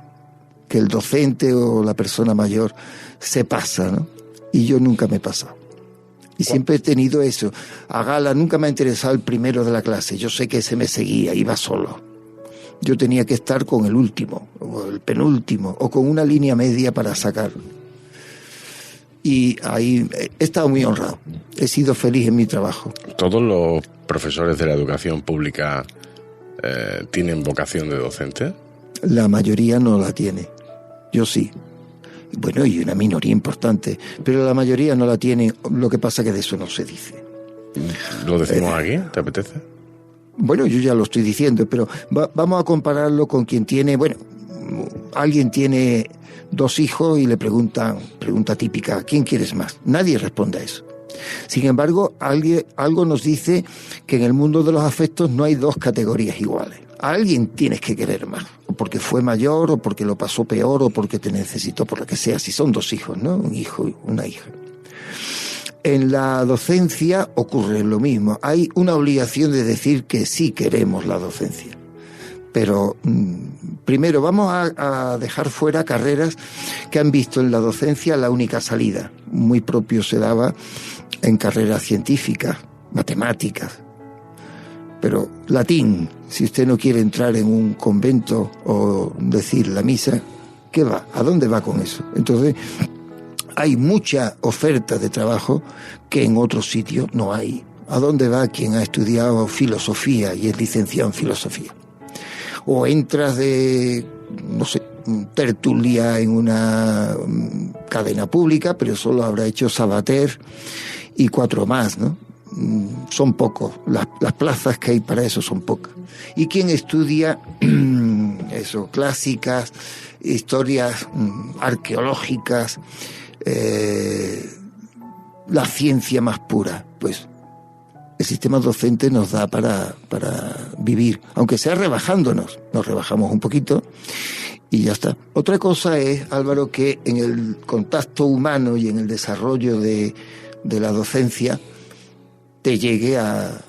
que el docente o la persona mayor se pasa, ¿no? Y yo nunca me he pasado. Y siempre he tenido eso. A gala nunca me ha interesado el primero de la clase. Yo sé que ese me seguía, iba solo. Yo tenía que estar con el último, o el penúltimo, o con una línea media para sacar. Y ahí he estado muy honrado. He sido feliz en mi trabajo. ¿Todos los profesores de la educación pública tienen vocación de docente? La mayoría no la tiene. Yo sí. Bueno, y una minoría importante, pero la mayoría no la tiene. Lo que pasa que de eso no se dice. ¿Lo decimos aquí? ¿Te apetece? Bueno, yo ya lo estoy diciendo, pero vamos a compararlo con quien tiene, bueno, alguien tiene 2 hijos y le pregunta típica, ¿quién quieres más? Nadie responde a eso. Sin embargo, algo nos dice que en el mundo de los afectos no hay 2 categorías iguales. A alguien tienes que querer más, o porque fue mayor, o porque lo pasó peor, o porque te necesitó, por lo que sea, si son 2 hijos, ¿no? Un hijo y una hija. En la docencia ocurre lo mismo. Hay una obligación de decir que sí queremos la docencia. Pero primero vamos a dejar fuera carreras que han visto en la docencia la única salida. Muy propio se daba en carreras científicas, matemáticas. Pero latín, si usted no quiere entrar en un convento o decir la misa, ¿qué va? ¿A dónde va con eso? Entonces, hay mucha oferta de trabajo que en otros sitios no hay. ¿A dónde va quien ha estudiado filosofía y es licenciado en filosofía? O entras de, no sé, tertulia en una cadena pública, pero solo habrá hecho Sabater y 4 más, ¿no? Son pocos, las plazas que hay para eso son pocas. Y quien estudia eso, clásicas, historias arqueológicas, la ciencia más pura, pues el sistema docente nos da para vivir, aunque sea rebajándonos, nos rebajamos un poquito y ya está. Otra cosa es, Álvaro, que en el contacto humano y en el desarrollo de la docencia te llegue a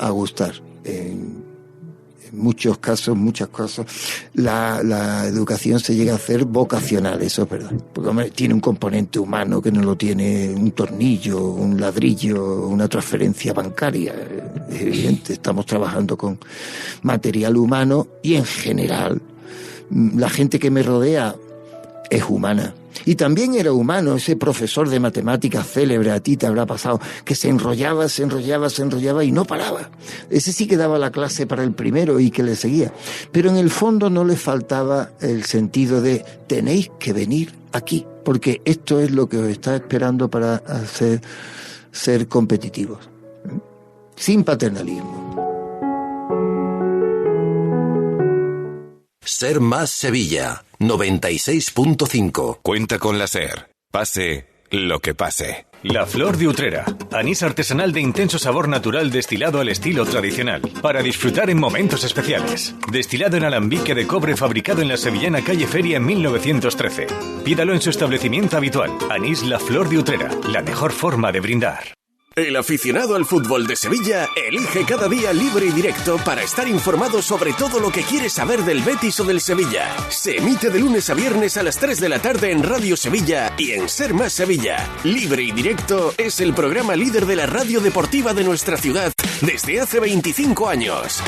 gustar. En muchos casos, la educación se llega a hacer vocacional, eso es verdad. Porque hombre, tiene un componente humano que no lo tiene un tornillo, un ladrillo, una transferencia bancaria. Es evidente, estamos trabajando con material humano y en general la gente que me rodea es humana. Y también era humano ese profesor de matemáticas célebre, a ti te habrá pasado, que se enrollaba y no paraba. Ese sí que daba la clase para el primero y que le seguía. Pero en el fondo no le faltaba el sentido de tenéis que venir aquí, porque esto es lo que os está esperando para ser competitivos. Sin paternalismo. Ser Más Sevilla, 96.5. Cuenta con la SER. Pase lo que pase. La Flor de Utrera. Anís artesanal de intenso sabor natural destilado al estilo tradicional. Para disfrutar en momentos especiales. Destilado en alambique de cobre fabricado en la sevillana calle Feria en 1913. Pídalo en su establecimiento habitual. Anís La Flor de Utrera. La mejor forma de brindar. El aficionado al fútbol de Sevilla elige cada día Libre y Directo para estar informado sobre todo lo que quiere saber del Betis o del Sevilla. Se emite de lunes a viernes a las 3 de la tarde en Radio Sevilla y en Ser Más Sevilla. Libre y Directo es el programa líder de la radio deportiva de nuestra ciudad desde hace 25 años.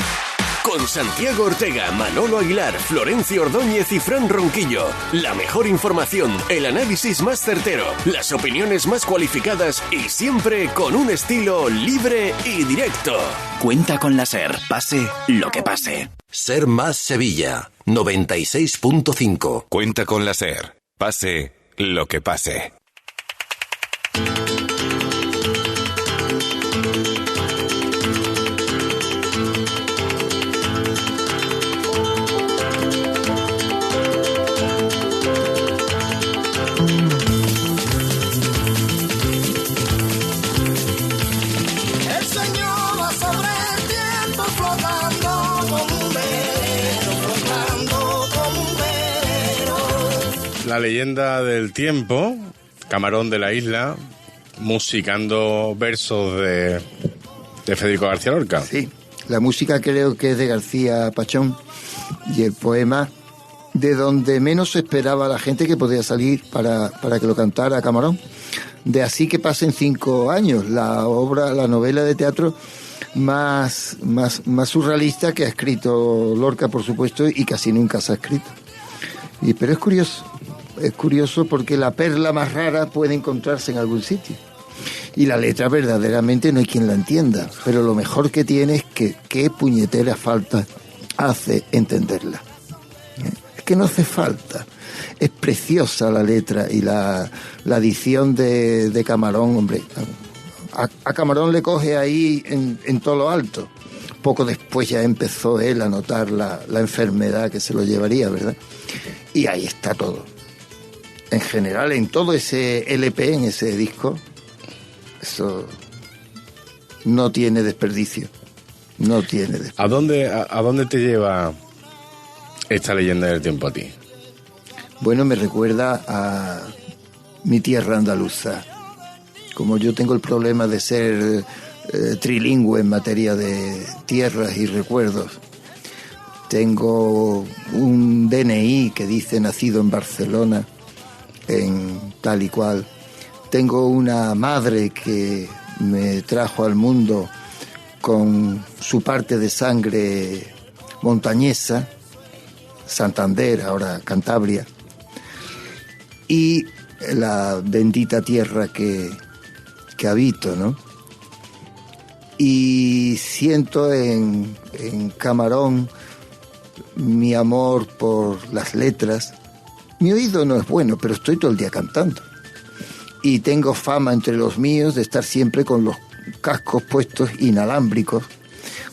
Con Santiago Ortega, Manolo Aguilar, Florencio Ordóñez y Fran Ronquillo. La mejor información, el análisis más certero, las opiniones más cualificadas y siempre con un estilo libre y directo. Cuenta con la SER, pase lo que pase. Ser Más Sevilla, 96.5. Cuenta con la SER, pase lo que pase. La leyenda del tiempo, Camarón de la Isla, musicando versos de Federico García Lorca. Sí, la música creo que es de García Pachón y el poema de donde menos esperaba la gente que podía salir para que lo cantara Camarón. De así que pasen 5 años, la novela de teatro más surrealista que ha escrito Lorca, por supuesto, y casi nunca se ha escrito. Pero es curioso porque la perla más rara puede encontrarse en algún sitio. Y la letra verdaderamente no hay quien la entienda, pero lo mejor que tiene es que qué puñetera falta hace entenderla. Es que no hace falta. Es preciosa la letra y la edición de Camarón, hombre. A Camarón le coge ahí en todo lo alto. Poco después ya empezó él a notar la enfermedad que se lo llevaría, ¿verdad? Y ahí está todo. En general, en todo ese LP, en ese disco, eso no tiene desperdicio. No tiene desperdicio. ¿A dónde te lleva esta leyenda del tiempo a ti? Bueno, me recuerda a mi tierra andaluza. Como yo tengo el problema de ser trilingüe en materia de tierras y recuerdos, tengo un DNI que dice nacido en Barcelona, en tal y cual. Tengo una madre que me trajo al mundo con su parte de sangre montañesa, Santander, ahora Cantabria, y la bendita tierra que habito, ¿no? Y siento en Camarón mi amor por las letras. Mi oído no es bueno, pero estoy todo el día cantando. Y tengo fama entre los míos de estar siempre con los cascos puestos inalámbricos.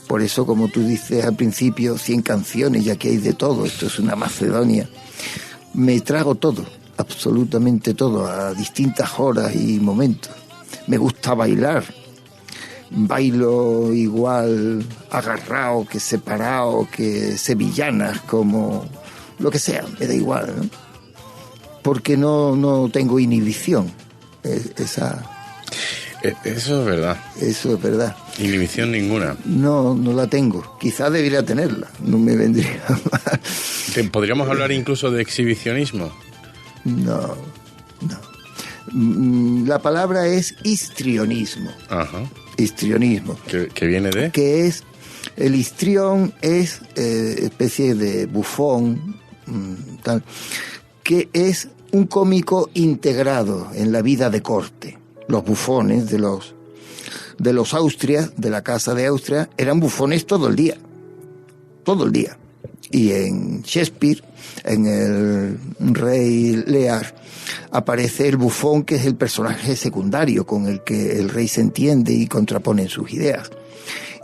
Por eso, como tú dices al principio, 100 canciones, ya que hay de todo. Esto es una Macedonia. Me trago todo, absolutamente todo, a distintas horas y momentos. Me gusta bailar. Bailo igual agarrado que separado, que sevillanas, como lo que sea, me da igual, ¿no? Porque no tengo inhibición. Eso es verdad. Eso es verdad. Inhibición ninguna. No la tengo. Quizá debería tenerla. No me vendría mal. ¿Podríamos hablar incluso de exhibicionismo? No. La palabra es histrionismo. Ajá. Histrionismo. ¿Que viene de? Que es... El histrión es especie de bufón, tal, que es un cómico integrado en la vida de corte. Los bufones de los Austria, de la casa de Austria, eran bufones todo el día. Y en Shakespeare, en el Rey Lear, aparece el bufón, que es el personaje secundario con el que el rey se entiende y contrapone sus ideas.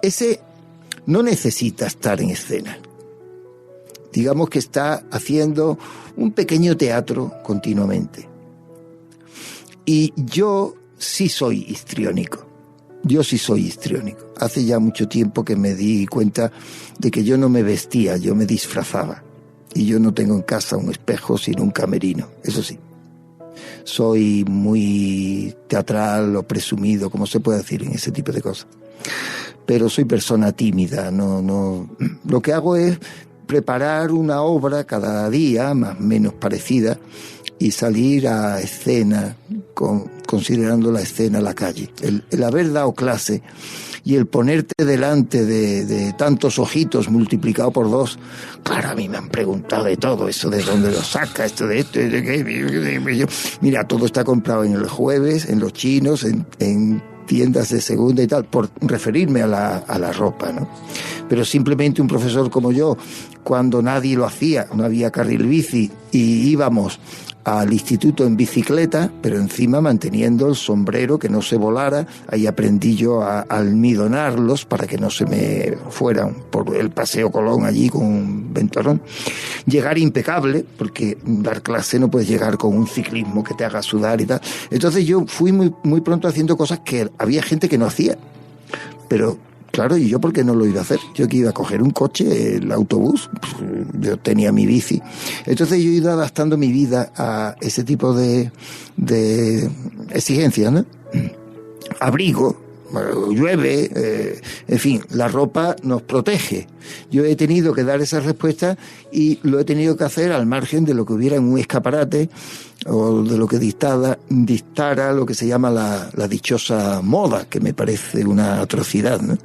Ese no necesita estar en escena. Digamos que está haciendo un pequeño teatro continuamente. Y yo sí soy histriónico. Yo sí soy histriónico. Hace ya mucho tiempo que me di cuenta de que yo no me vestía, yo me disfrazaba. Y yo no tengo en casa un espejo sino un camerino, eso sí. Soy muy teatral o presumido, como se puede decir en ese tipo de cosas. Pero soy persona tímida, no. Lo que hago es preparar una obra cada día, más o menos parecida, y salir a escena, considerando la escena la calle. El haber dado clase y el ponerte delante de tantos ojitos multiplicado por 2, claro, a mí me han preguntado de todo, eso de dónde lo saca, esto de esto, de qué. Mira, todo está comprado en el Jueves, en los chinos, en tiendas de segunda y tal, por referirme a la ropa, ¿no? Pero simplemente un profesor como yo, cuando nadie lo hacía, no había carril bici y íbamos al instituto en bicicleta, pero encima manteniendo el sombrero que no se volara. Ahí aprendí yo a almidonarlos para que no se me fueran por el Paseo Colón allí con un ventarrón. Llegar impecable, porque dar clase no puedes llegar con un ciclismo que te haga sudar y tal. Entonces yo fui muy pronto haciendo cosas que había gente que no hacía. Pero claro, ¿y yo por qué no lo iba a hacer? Yo que iba a coger un coche, el autobús, yo tenía mi bici. Entonces yo he ido adaptando mi vida a ese tipo de exigencias, ¿no? Abrigo, llueve, en fin, la ropa nos protege. Yo he tenido que dar esa respuesta y lo he tenido que hacer al margen de lo que hubiera en un escaparate o de lo que dictara lo que se llama la dichosa moda, que me parece una atrocidad, ¿no?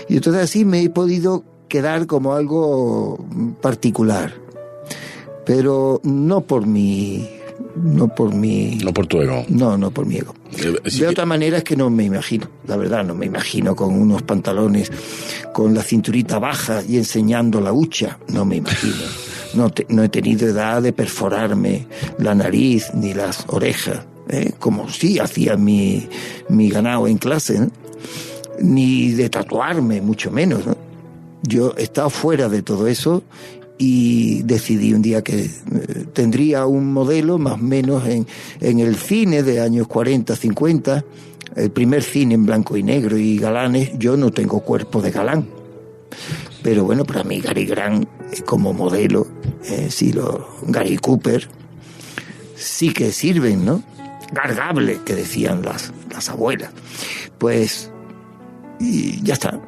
Y entonces así me he podido quedar como algo particular, pero no por tu ego. No por mi ego. De otra manera es que no me imagino, la verdad, no me imagino con unos pantalones con la cinturita baja y enseñando la hucha, no me imagino. No he tenido edad de perforarme la nariz ni las orejas, como sí hacía mi ganado en clase, ¿no? Ni de tatuarme, mucho menos, ¿no? Yo he estado fuera de todo eso y decidí un día que tendría un modelo más o menos en el cine de años 40, 50, el primer cine en blanco y negro y galanes. Yo no tengo cuerpo de galán, pero bueno, para mí Gary Grant como modelo, Gary Cooper, sí que sirven, ¿no? Gargable, que decían las abuelas. Pues, y ya está.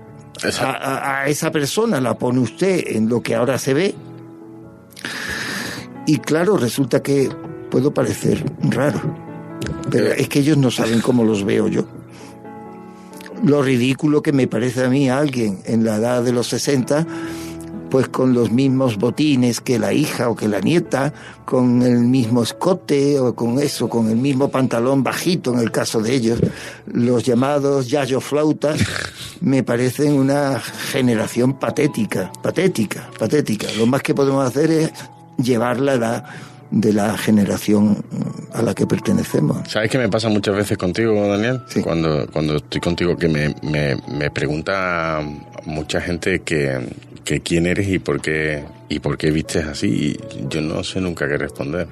A esa persona la pone usted en lo que ahora se ve y claro, resulta que puedo parecer raro, pero es que ellos no saben cómo los veo yo. Lo ridículo que me parece a mí alguien en la edad de los 60, pues con los mismos botines que la hija o que la nieta, con el mismo escote o con el mismo pantalón bajito en el caso de ellos, los llamados yayo flautas, me parecen una generación patética. Lo más que podemos hacer es llevar la edad de la generación a la que pertenecemos. ¿Sabes qué me pasa muchas veces contigo, Daniel? Sí. Cuando estoy contigo, que me pregunta mucha gente que quién eres y por qué vistes así, y yo no sé nunca qué responder.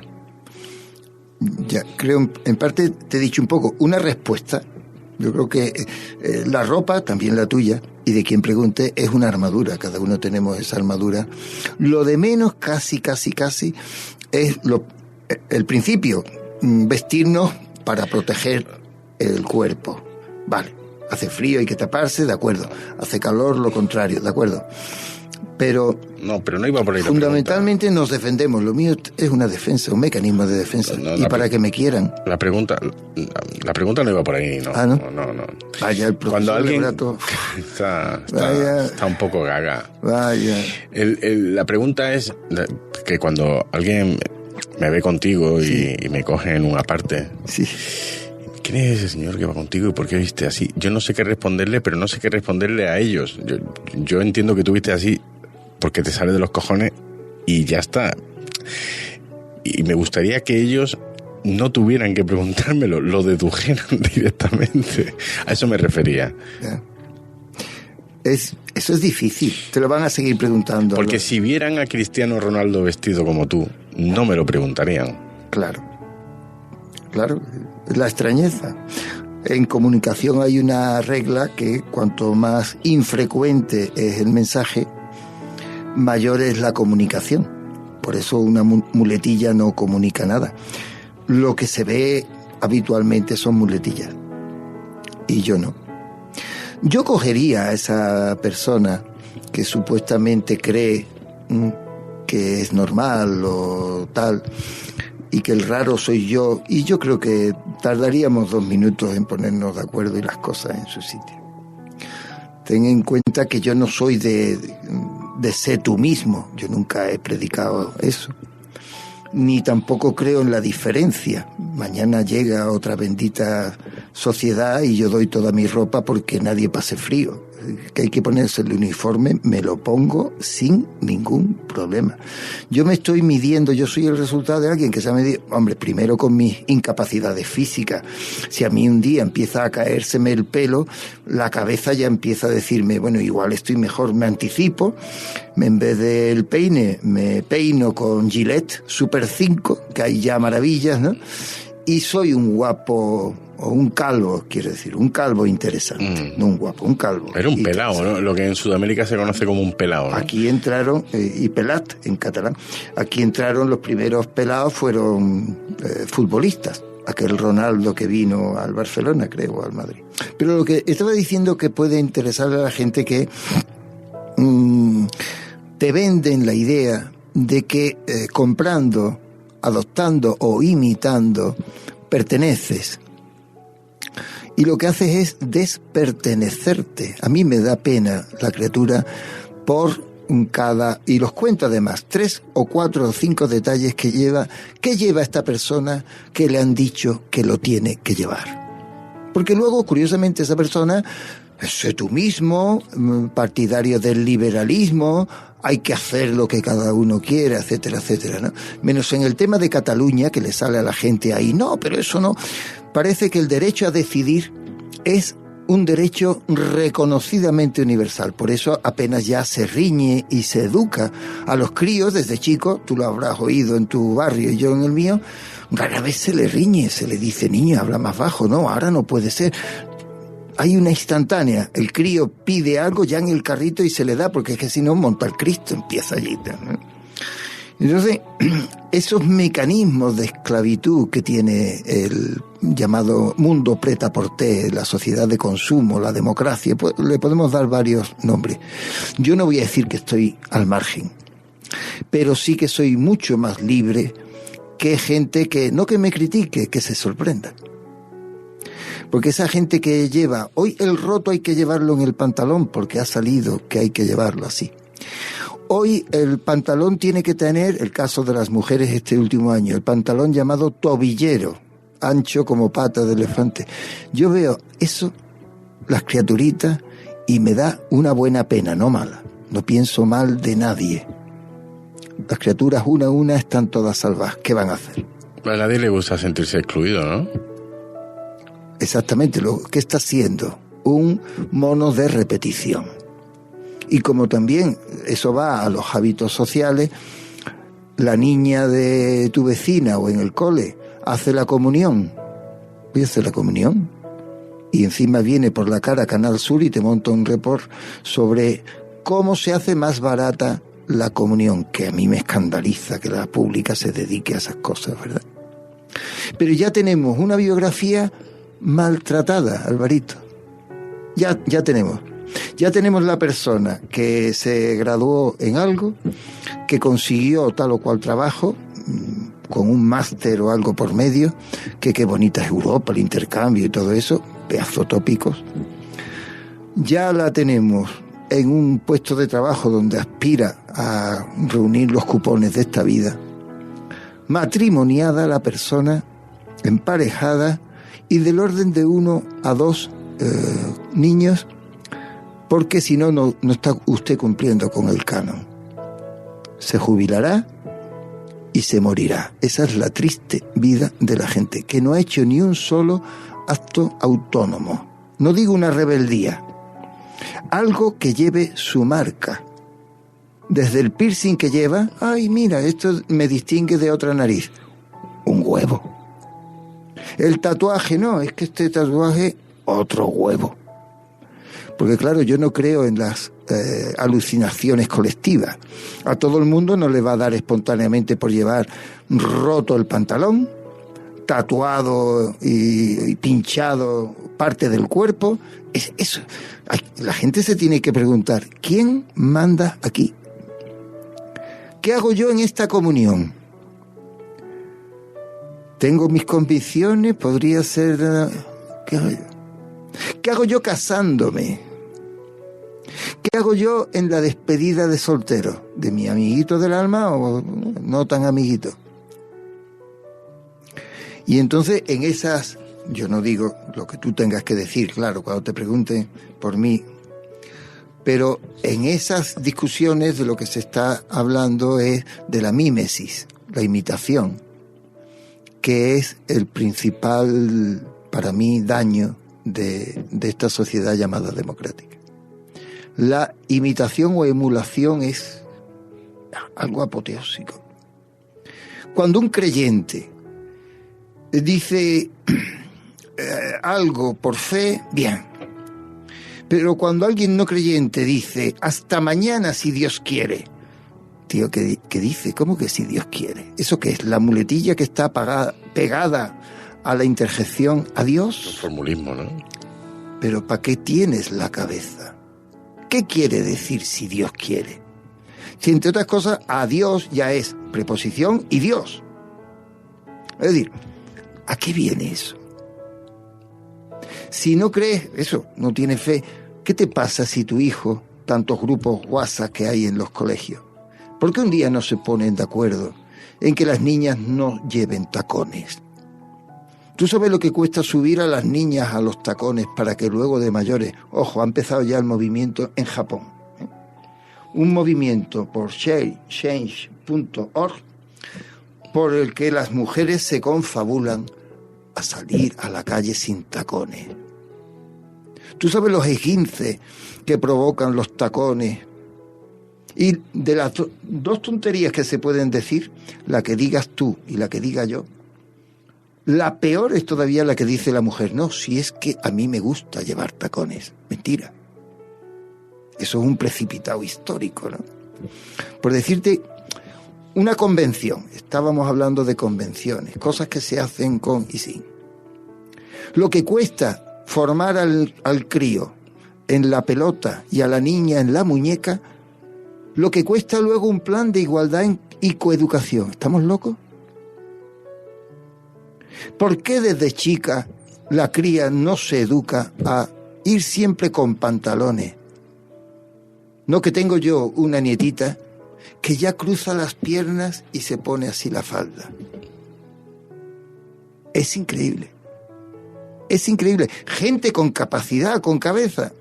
Ya, creo, en parte te he dicho un poco, una respuesta. Yo creo que la ropa, también la tuya, y de quien pregunte, es una armadura. Cada uno tenemos esa armadura. Lo de menos, casi, es el principio. Vestirnos para proteger el cuerpo. Vale, hace frío, hay que taparse, de acuerdo. Hace calor, lo contrario, de acuerdo. Pero no iba por ahí. Fundamentalmente nos defendemos. Lo mío es una defensa, un mecanismo de defensa. Y para que me quieran. La pregunta no iba por ahí, ¿no? Ah, ¿no? No. Vaya, el profesor cuando alguien Lebrato... está un poco gaga. Vaya. La pregunta es que cuando alguien me ve contigo y me coge en una parte... Sí. ¿Quién es ese señor que va contigo y por qué viste así? Yo no sé qué responderle, pero no sé qué responderle a ellos. Yo entiendo que tú viste así porque te sale de los cojones y ya está. Y me gustaría que ellos no tuvieran que preguntármelo, lo dedujeran directamente. A eso me refería. Yeah. Eso es difícil, te lo van a seguir preguntando. Porque si vieran a Cristiano Ronaldo vestido como tú, no me lo preguntarían. Claro, es la extrañeza. En comunicación hay una regla que cuanto más infrecuente es el mensaje, mayor es la comunicación. Por eso una muletilla no comunica nada. Lo que se ve habitualmente son muletillas. Y yo no. Yo cogería a esa persona que supuestamente cree que es normal o tal, y que el raro soy yo, y yo creo que tardaríamos 2 minutos en ponernos de acuerdo y las cosas en su sitio. Ten en cuenta que yo no soy de sé tú mismo, yo nunca he predicado eso, ni tampoco creo en la diferencia. Mañana llega otra bendita sociedad y yo doy toda mi ropa porque nadie pase frío. Que hay que ponerse el uniforme, me lo pongo sin ningún problema. Yo me estoy midiendo, yo soy el resultado de alguien que se ha medido, hombre, primero con mis incapacidades físicas. Si a mí un día empieza a caérseme el pelo, la cabeza ya empieza a decirme, bueno, igual estoy mejor, me anticipo, en vez del peine, me peino con Gillette Super 5, que hay ya maravillas, ¿no? Y soy un guapo, o un calvo, quiero decir, un calvo interesante, no un guapo, un calvo. Era un pelao, ¿no? Lo que en Sudamérica se conoce como un pelao, ¿no? Aquí entraron, y pelat en catalán, aquí entraron los primeros pelados, fueron futbolistas. Aquel Ronaldo que vino al Barcelona, creo, al Madrid. Pero lo que estaba diciendo que puede interesarle a la gente que te venden la idea de que comprando, adoptando o imitando perteneces. Y lo que haces es despertenecerte. A mí me da pena la criatura por cada... Y los cuento además, 3 o 4 o 5 detalles que lleva esta persona que le han dicho que lo tiene que llevar. Porque luego, curiosamente, esa persona es tú mismo, partidario del liberalismo, hay que hacer lo que cada uno quiera, etcétera, etcétera, ¿no? Menos en el tema de Cataluña, que le sale a la gente ahí, no, pero eso no. Parece que el derecho a decidir es un derecho reconocidamente universal. Por eso apenas ya se riñe y se educa a los críos desde chicos, tú lo habrás oído en tu barrio y yo en el mío, rara vez se le riñe, se le dice, niño, habla más bajo, no, ahora no puede ser. Hay una instantánea, el crío pide algo ya en el carrito y se le da, porque es que si no monta el Cristo, empieza allí, ¿no? Entonces, esos mecanismos de esclavitud que tiene el llamado mundo prêt-à-porter, la sociedad de consumo, la democracia, pues le podemos dar varios nombres. Yo no voy a decir que estoy al margen, pero sí que soy mucho más libre que gente que, no que me critique, que se sorprenda. Porque esa gente que lleva, hoy el roto hay que llevarlo en el pantalón porque ha salido que hay que llevarlo así. Hoy el pantalón tiene que tener, el caso de las mujeres este último año, el pantalón llamado tobillero, ancho como pata de elefante. Yo veo eso, las criaturitas, y me da una buena pena, no mala. No pienso mal de nadie. Las criaturas una a una están todas salvajes. ¿Qué van a hacer? A nadie le gusta sentirse excluido, ¿no? Exactamente, lo que está haciendo un mono de repetición. Y como también eso va a los hábitos sociales, la niña de tu vecina o en el cole hace la comunión. Voy a hacer la comunión. Y encima viene por la cara Canal Sur y te monta un report sobre cómo se hace más barata la comunión, que a mí me escandaliza que la pública se dedique a esas cosas, ¿verdad? Pero ya tenemos una biografía maltratada, Alvarito. Ya tenemos. Ya tenemos la persona que se graduó en algo, que consiguió tal o cual trabajo, con un máster o algo por medio, que qué bonita es Europa, el intercambio y todo eso, pedazo tópicos. Ya la tenemos en un puesto de trabajo donde aspira a reunir los cupones de esta vida. Matrimoniada la persona, emparejada, y del orden de 1 a 2 niños, porque si no, no está usted cumpliendo con el canon. Se jubilará y se morirá. Esa es la triste vida de la gente, que no ha hecho ni un solo acto autónomo. No digo una rebeldía, algo que lleve su marca. Desde el piercing que lleva, ay, mira, esto me distingue de otra nariz. Un huevo. El tatuaje, no, es que este tatuaje, otro huevo. Porque claro, yo no creo en las alucinaciones colectivas. A todo el mundo no le va a dar espontáneamente por llevar roto el pantalón, tatuado y pinchado parte del cuerpo. Eso. La gente se tiene que preguntar, ¿quién manda aquí? ¿Qué hago yo en esta comunión? Tengo mis convicciones, podría ser... ¿Qué hago yo? ¿Qué hago yo casándome? ¿Qué hago yo en la despedida de soltero? ¿De mi amiguito del alma o no tan amiguito? Y entonces en esas, yo no digo lo que tú tengas que decir, claro, cuando te pregunten por mí, pero en esas discusiones de lo que se está hablando es de la mímesis, la imitación, que es el principal, para mí, daño de esta sociedad llamada democrática. La imitación o emulación es algo apoteósico. Cuando un creyente dice algo por fe, bien. Pero cuando alguien no creyente dice, hasta mañana si Dios quiere. Tío, ¿qué dice? ¿Cómo que si Dios quiere? ¿Eso qué es? ¿La muletilla que está pegada a la interjección a Dios? El formulismo, ¿no? Pero ¿para qué tienes la cabeza? ¿Qué quiere decir si Dios quiere? Si entre otras cosas, a Dios ya es preposición y Dios. Es decir, ¿a qué viene eso? Si no crees, eso, no tienes fe, ¿qué te pasa si tu hijo, tantos grupos WhatsApp que hay en los colegios, ¿por qué un día no se ponen de acuerdo en que las niñas no lleven tacones? ¿Tú sabes lo que cuesta subir a las niñas a los tacones para que luego de mayores, ojo, ha empezado ya el movimiento en Japón, un movimiento por change.org por el que las mujeres se confabulan a salir a la calle sin tacones? ¿Tú sabes los esguinces que provocan los tacones? Y de las dos tonterías que se pueden decir, la que digas tú y la que diga yo, la peor es todavía la que dice la mujer. No, si es que a mí me gusta llevar tacones. Mentira. Eso es un precipitado histórico, ¿no? Por decirte, una convención. Estábamos hablando de convenciones, cosas que se hacen con y sin. Lo que cuesta formar al crío en la pelota y a la niña en la muñeca, lo que cuesta luego un plan de igualdad y coeducación. ¿Estamos locos? ¿Por qué desde chica la cría no se educa a ir siempre con pantalones? No, que tengo yo una nietita que ya cruza las piernas y se pone así la falda. Es increíble. Es increíble. Gente con capacidad, con cabeza,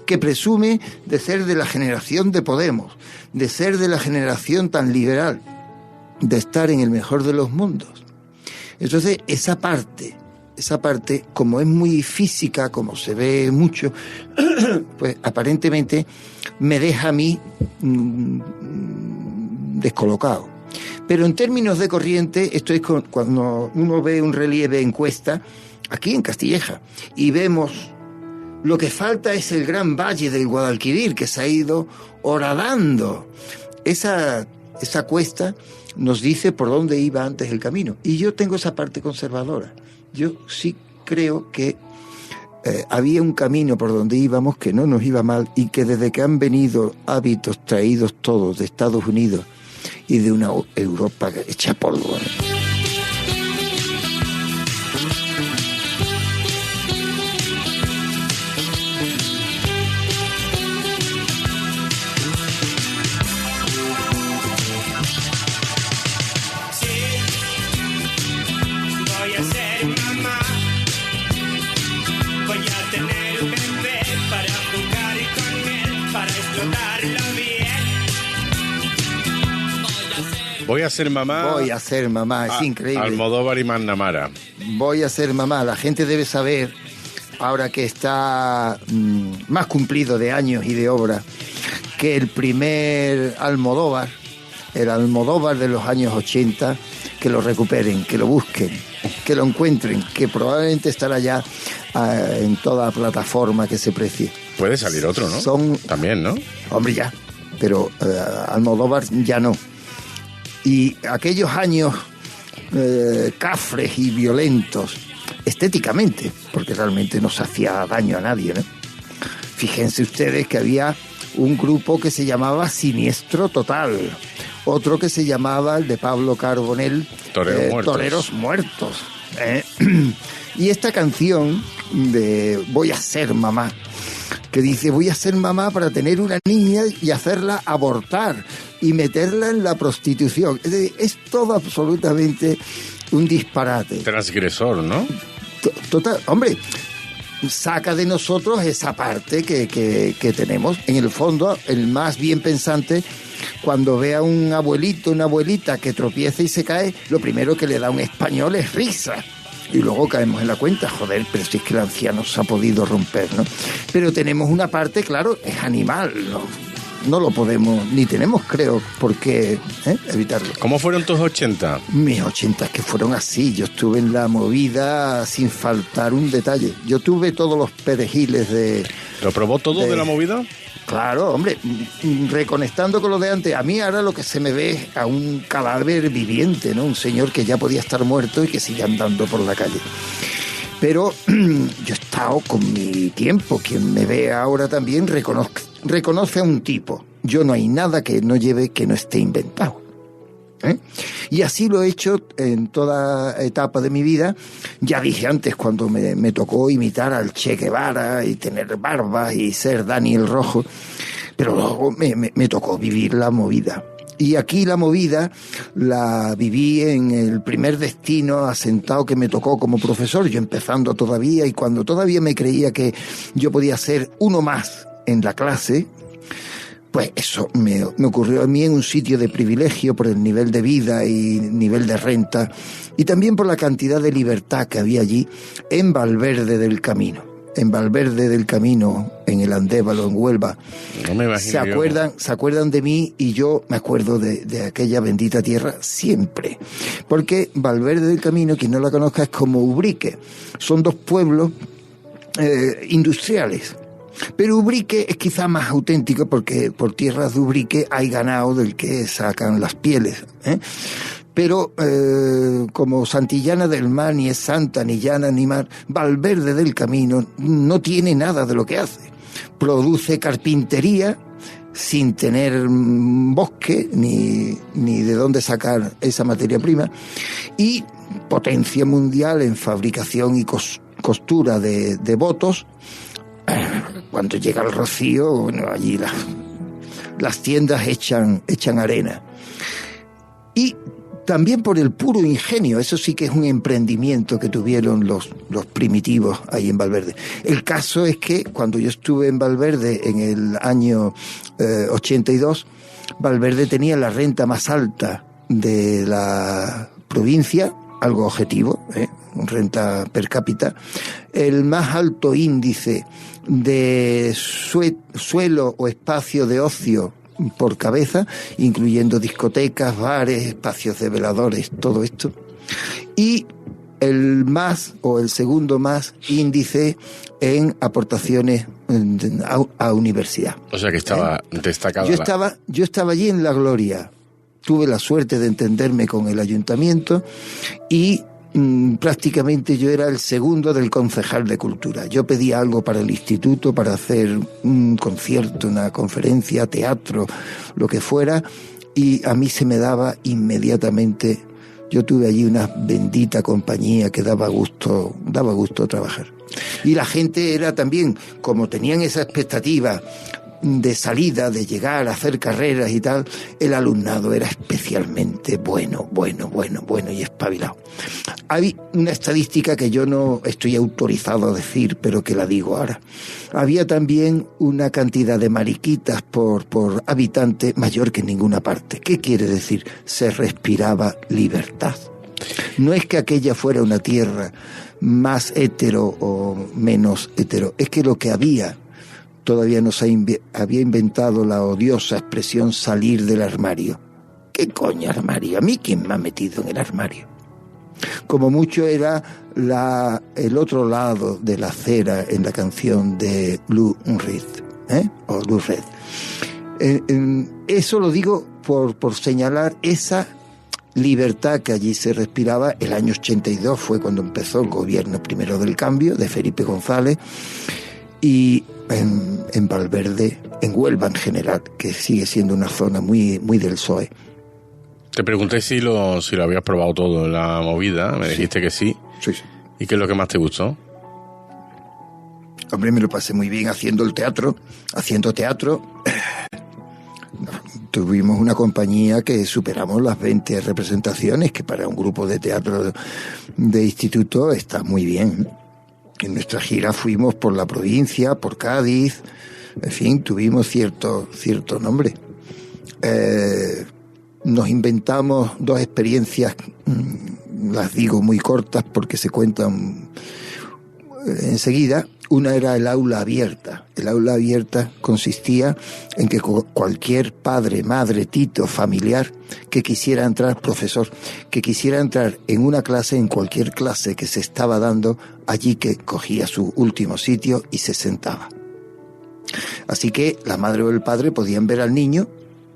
que presume de ser de la generación de Podemos, de ser de la generación tan liberal, de estar en el mejor de los mundos. Entonces, esa parte, como es muy física, como se ve mucho, pues aparentemente me deja a mí descolocado. Pero en términos de corriente, esto es cuando uno ve un relieve encuesta, aquí en Castilleja, y vemos lo que falta es el gran valle del Guadalquivir, que se ha ido horadando. Esa cuesta nos dice por dónde iba antes el camino. Y yo tengo esa parte conservadora. Yo sí creo que había un camino por donde íbamos que no nos iba mal y que desde que han venido hábitos traídos todos de Estados Unidos y de una Europa hecha polvo, ¿no? Voy a ser mamá, es increíble. Almodóvar y McNamara. Voy a ser mamá. La gente debe saber, ahora que está más cumplido de años y de obra, que el primer el Almodóvar de los años 80, que lo recuperen, que lo busquen, que lo encuentren, que probablemente estará ya en toda plataforma que se precie. Puede salir otro, ¿no? También, ¿no? Hombre, ya, pero Almodóvar ya no. Y aquellos años cafres y violentos, estéticamente, porque realmente no se hacía daño a nadie, ¿no? Fíjense ustedes que había un grupo que se llamaba Siniestro Total, otro que se llamaba, el de Pablo Carbonell, Toreros Muertos. Y esta canción de Voy a ser mamá, que dice, voy a ser mamá para tener una niña y hacerla abortar y meterla en la prostitución. Es decir, es todo absolutamente un disparate. Transgresor, ¿no? Total, hombre, saca de nosotros esa parte que tenemos. En el fondo, el más bien pensante, cuando ve a un abuelito, una abuelita que tropieza y se cae, lo primero que le da un español es risa. Y luego caemos en la cuenta, joder, pero si es que el anciano se ha podido romper, ¿no? Pero tenemos una parte, claro, es animal, ¿no? No lo podemos, ni tenemos, creo, por qué evitarlo. ¿Cómo fueron tus 80? Mis 80 que fueron así. Yo estuve en la movida sin faltar un detalle. Yo tuve todos los perejiles de... ¿Lo probó todo de la movida? Claro, hombre, reconectando con lo de antes, a mí ahora lo que se me ve es a un cadáver viviente, ¿no? Un señor que ya podía estar muerto y que sigue andando por la calle. Pero yo he estado con mi tiempo. Quien me ve ahora también reconoce a un tipo. Yo no hay nada que no lleve que no esté inventado. Y así lo he hecho en toda etapa de mi vida. Ya dije antes, cuando me tocó imitar al Che Guevara y tener barba y ser Daniel Rojo, pero luego me tocó vivir la movida. Y aquí la movida la viví en el primer destino asentado que me tocó como profesor, yo empezando todavía, y cuando todavía me creía que yo podía ser uno más en la clase, pues eso me ocurrió a mí en un sitio de privilegio por el nivel de vida y nivel de renta, y también por la cantidad de libertad que había allí en Valverde del Camino. En Valverde del Camino, en el Andévalo, en Huelva. No me imagino. Se acuerdan de mí, y yo me acuerdo de aquella bendita tierra siempre. Porque Valverde del Camino, quien no la conozca, es como Ubrique. Son dos pueblos industriales. Pero Ubrique es quizá más auténtico porque por tierras de Ubrique hay ganado del que sacan las pieles, Pero como Santillana del Mar ni es santa, ni llana, ni mar, Valverde del Camino no tiene nada de lo que hace. Produce carpintería sin tener bosque ni de dónde sacar esa materia prima, y potencia mundial en fabricación y costura de votos. Cuando llega el rocío, bueno, allí las tiendas echan arena. Y también por el puro ingenio, eso sí que es un emprendimiento que tuvieron los primitivos ahí en Valverde. El caso es que cuando yo estuve en Valverde en el año 82, Valverde tenía la renta más alta de la provincia, algo objetivo, renta per cápita, el más alto índice de suelo o espacio de ocio por cabeza, incluyendo discotecas, bares, espacios de veladores, todo esto, y el más o el segundo más índice en aportaciones a universidad. O sea que estaba destacado. Yo estaba allí en la gloria. Tuve la suerte de entenderme con el ayuntamiento y prácticamente yo era el segundo del concejal de cultura. Yo pedía algo para el instituto, para hacer un concierto, una conferencia, teatro, lo que fuera, y a mí se me daba inmediatamente. Yo tuve allí una bendita compañía que daba gusto trabajar. Y la gente era también, como tenían esa expectativa de salida, de llegar a hacer carreras y tal, el alumnado era especialmente bueno y espabilado. Hay una estadística que yo no estoy autorizado a decir, pero que la digo ahora. Había también una cantidad de mariquitas por habitante mayor que en ninguna parte. ¿Qué quiere decir? Se respiraba libertad. No es que aquella fuera una tierra más hetero o menos hetero, es que lo que había todavía no se había inventado la odiosa expresión salir del armario. ¿Qué coño armario? ¿A mí quién me ha metido en el armario? Como mucho era el otro lado de la acera en la canción de Lou Reed, o Lou Reed. Eso lo digo por señalar esa libertad que allí se respiraba. El año 82 fue cuando empezó el gobierno primero del cambio, de Felipe González, y en Valverde, en Huelva en general, que sigue siendo una zona muy, muy del PSOE. Te pregunté si lo habías probado todo en la movida, me dijiste que sí. Sí. ¿Y qué es lo que más te gustó? Hombre, me lo pasé muy bien haciendo teatro. Tuvimos una compañía que superamos las 20 representaciones, que para un grupo de teatro de instituto está muy bien. En nuestra gira fuimos por la provincia, por Cádiz, en fin, tuvimos cierto nombre. Nos inventamos 2 experiencias, las digo muy cortas porque se cuentan enseguida. Una era el aula abierta. El aula abierta consistía en que cualquier padre, madre, tito, familiar que quisiera entrar, profesor, que quisiera entrar en una clase, en cualquier clase que se estaba dando, allí que cogía su último sitio y se sentaba. Así que la madre o el padre podían ver al niño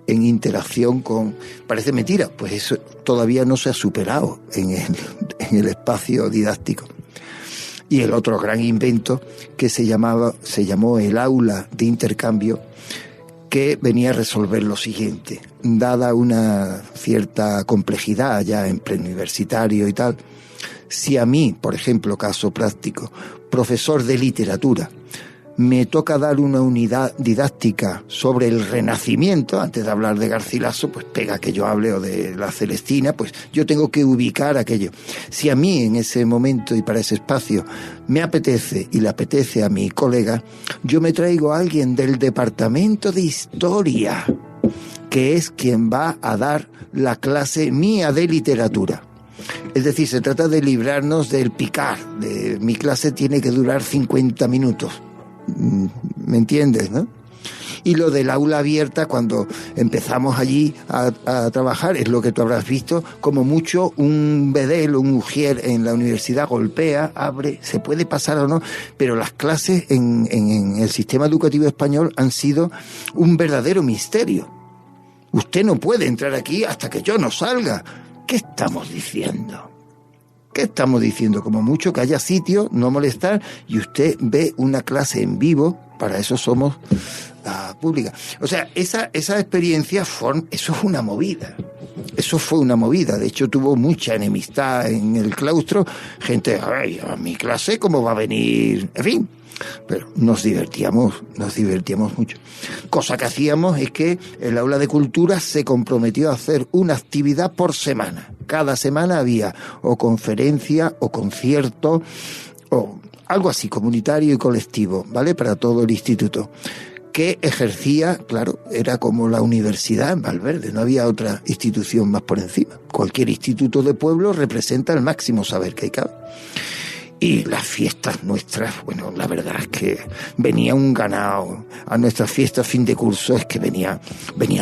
en interacción con... Parece mentira, pues eso todavía no se ha superado en el espacio didáctico. Y el otro gran invento que se llamó el aula de intercambio, que venía a resolver lo siguiente. Dada una cierta complejidad ya en preuniversitario y tal, si a mí, por ejemplo, caso práctico, profesor de literatura, me toca dar una unidad didáctica sobre el Renacimiento, antes de hablar de Garcilaso, pues pega que yo hable, o de la Celestina, pues yo tengo que ubicar aquello. Si a mí en ese momento y para ese espacio me apetece y le apetece a mi colega, yo me traigo a alguien del departamento de historia, que es quien va a dar la clase mía de literatura. Es decir, se trata de librarnos del picar. Mi clase tiene que durar 50 minutos. ¿Me entiendes, no? Y lo del aula abierta, cuando empezamos allí a trabajar, es lo que tú habrás visto, como mucho un bedel o un ujier en la universidad golpea, abre, se puede pasar o no, pero las clases en el sistema educativo español han sido un verdadero misterio. Usted no puede entrar aquí hasta que yo no salga. ¿Qué estamos diciendo? ¿Qué estamos diciendo? Como mucho que haya sitio, no molestar, y usted ve una clase en vivo. Para eso somos la pública. O sea, esa experiencia, eso fue una movida. Eso fue una movida. De hecho, tuvo mucha enemistad en el claustro. Gente, ay, a mi clase, ¿cómo va a venir? En fin. Pero nos divertíamos mucho. Cosa que hacíamos es que el aula de cultura se comprometió a hacer una actividad por semana. Cada semana había o conferencia o concierto o algo así, comunitario y colectivo, ¿vale? Para todo el instituto, que ejercía, claro, era como la universidad en Valverde, no había otra institución más por encima. Cualquier instituto de pueblo representa el máximo saber que hay cabe. Y las fiestas nuestras, bueno, la verdad es que venía un ganado. A nuestras fiestas fin de curso es que venía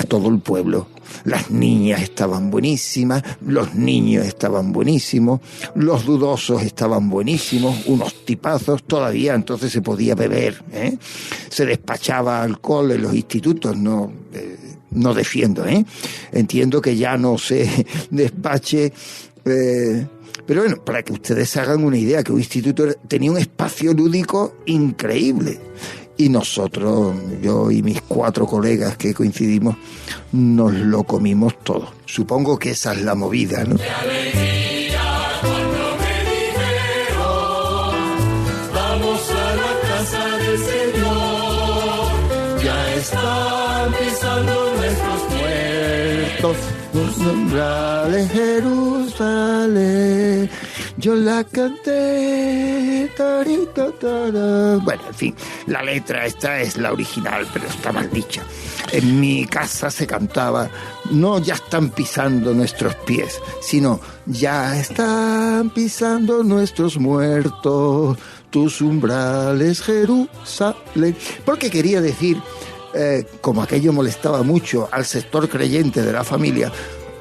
todo el pueblo. Las niñas estaban buenísimas, los niños estaban buenísimos, los dudosos estaban buenísimos, unos tipazos todavía, entonces se podía beber, ¿eh? Se despachaba alcohol en los institutos, no defiendo, ¿eh? Entiendo que ya no se despache... Pero bueno, para que ustedes se hagan una idea, que un instituto tenía un espacio lúdico increíble. Y nosotros, yo y mis 4 colegas que coincidimos, nos lo comimos todo. Supongo que esa es la movida, ¿no? Vamos a la casa del Señor, ya están pisando nuestros muertos. Los umbrales Jerusalén, yo la canté. Bueno, en fin, la letra esta es la original, pero está mal dicha. En mi casa se cantaba, no ya están pisando nuestros pies, sino ya están pisando nuestros muertos, tus umbrales Jerusalén. Porque quería decir... como aquello molestaba mucho al sector creyente de la familia,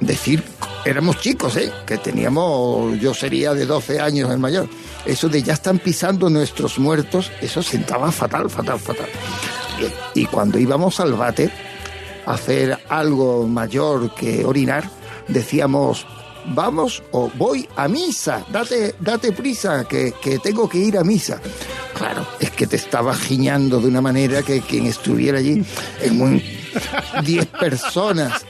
decir éramos chicos, que teníamos, yo sería de 12 años el mayor. Eso de ya están pisando nuestros muertos, eso sentaba fatal. Y cuando íbamos al váter a hacer algo mayor que orinar, decíamos, vamos o voy a misa, date prisa, que tengo que ir a misa. Claro, es que te estaba giñando de una manera que quien estuviera allí, en un 10 personas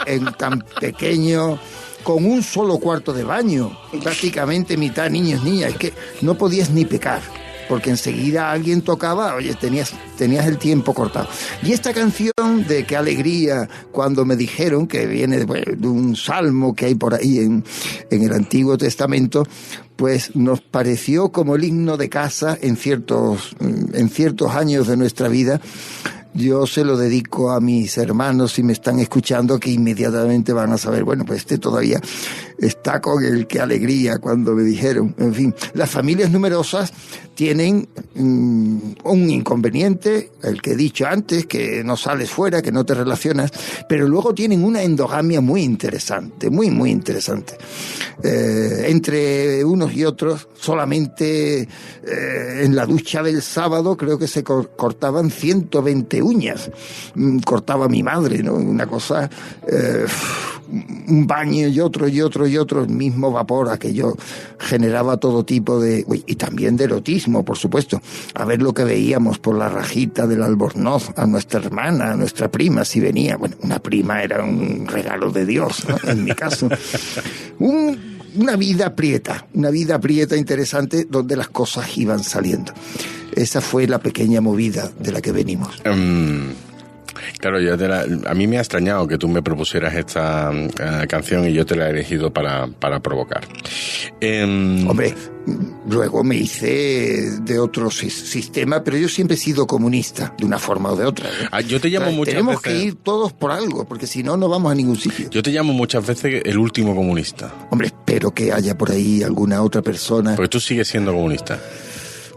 en tan pequeño, con un solo cuarto de baño, prácticamente mitad niños, niñas, es que no podías ni pecar, porque enseguida alguien tocaba, oye, tenías el tiempo cortado. Y esta canción de Qué alegría, cuando me dijeron, que viene de un salmo que hay por ahí en el Antiguo Testamento, pues nos pareció como el himno de casa en ciertos años de nuestra vida. Yo se lo dedico a mis hermanos, si me están escuchando, que inmediatamente van a saber, bueno, pues todavía está con el Qué alegría cuando me dijeron. En fin, las familias numerosas tienen un inconveniente, el que he dicho antes, que no sales fuera, que no te relacionas, pero luego tienen una endogamia muy interesante, muy interesante. Entre unos y otros, solamente en la ducha del sábado creo que se cortaban 120 uñas. Cortaba mi madre, ¿no? Una cosa, un baño y otro, el mismo vapor, aquello generaba todo tipo de... y también de erotismo, por supuesto. A ver lo que veíamos por la rajita del albornoz, a nuestra hermana, a nuestra prima, si venía. Bueno, una prima era un regalo de Dios, ¿no? En mi caso. Una vida prieta interesante, donde las cosas iban saliendo. Esa fue la pequeña movida de la que venimos. Claro, a mí me ha extrañado que tú me propusieras esta canción y yo te la he elegido para provocar. Hombre, luego me hice de otro sistema, pero yo siempre he sido comunista, de una forma o de otra. Yo te llamo muchas veces... Tenemos que ir todos por algo, porque si no, no vamos a ningún sitio. Yo te llamo muchas veces el último comunista. Hombre, espero que haya por ahí alguna otra persona... Porque tú sigues siendo comunista.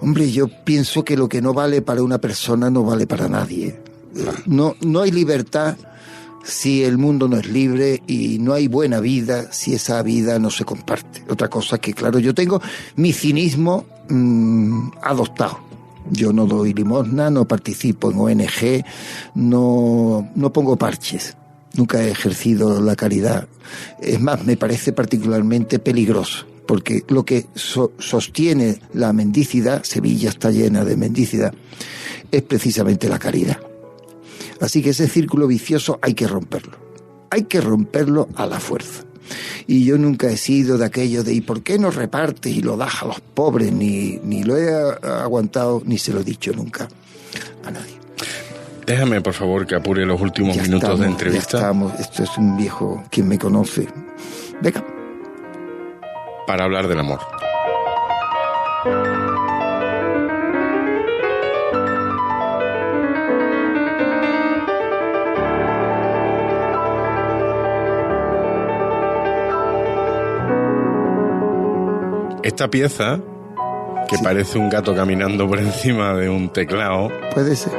Hombre, yo pienso que lo que no vale para una persona no vale para nadie. No hay libertad si el mundo no es libre, y no hay buena vida si esa vida no se comparte. Otra cosa que, claro, yo tengo mi cinismo adoptado. Yo no doy limosna, no participo en ONG, no pongo parches. Nunca he ejercido la caridad. Es más, me parece particularmente peligroso, porque lo que sostiene la mendicidad, Sevilla está llena de mendicidad, es precisamente la caridad. Así que ese círculo vicioso hay que romperlo a la fuerza. Y yo nunca he sido de aquello de ¿y por qué no repartes y lo das a los pobres? Ni lo he aguantado, ni se lo he dicho nunca a nadie. Déjame, por favor, que apure los últimos minutos de entrevista. Esto es un viejo, quien me conoce. Venga. Para hablar del amor. Esta pieza, que parece un gato caminando por encima de un teclado... Puede ser.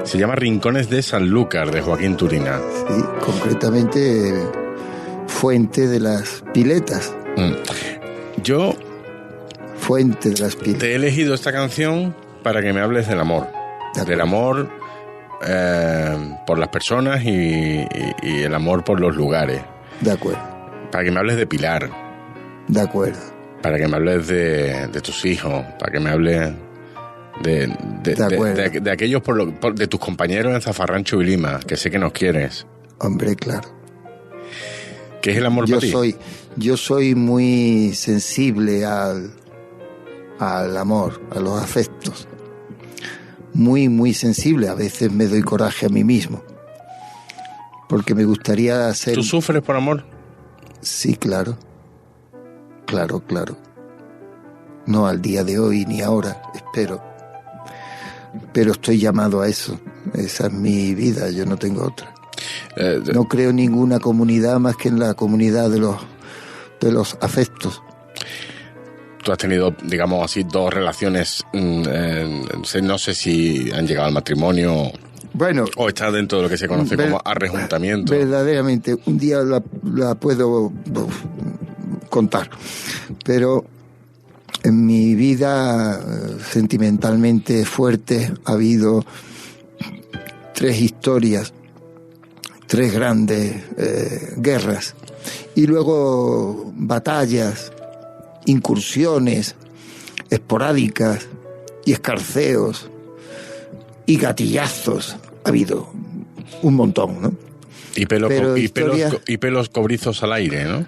Se llama Rincones de Sanlúcar, de Joaquín Turina. Sí, concretamente Fuente de las Piletas. Yo... Fuente de las Piletas. Te he elegido esta canción para que me hables del amor. Del amor por las personas y el amor por los lugares. De acuerdo. Para que me hables de Pilar. De acuerdo. Para que me hables de tus hijos, para que me hables de aquellos de tus compañeros en Zafarrancho y Lima, que sé que nos quieres. Hombre, claro. ¿Qué es el amor para ti? Yo soy muy sensible al amor, a los afectos. Muy, muy sensible. A veces me doy coraje a mí mismo. Porque me gustaría ser... ¿Tú sufres por amor? Sí, claro. Claro. No al día de hoy ni ahora, espero. Pero estoy llamado a eso. Esa es mi vida, yo no tengo otra. No creo en ninguna comunidad más que en la comunidad de los afectos. Tú has tenido, digamos así, dos relaciones, no sé si han llegado al matrimonio. Bueno, o está dentro de lo que se conoce como arrejuntamiento. Verdaderamente, un día la puedo contar, pero en mi vida sentimentalmente fuerte ha habido 3 historias, 3 grandes guerras, y luego batallas, incursiones esporádicas y escarceos y gatillazos. Ha habido un montón, ¿no? Y pelos cobrizos al aire, ¿no?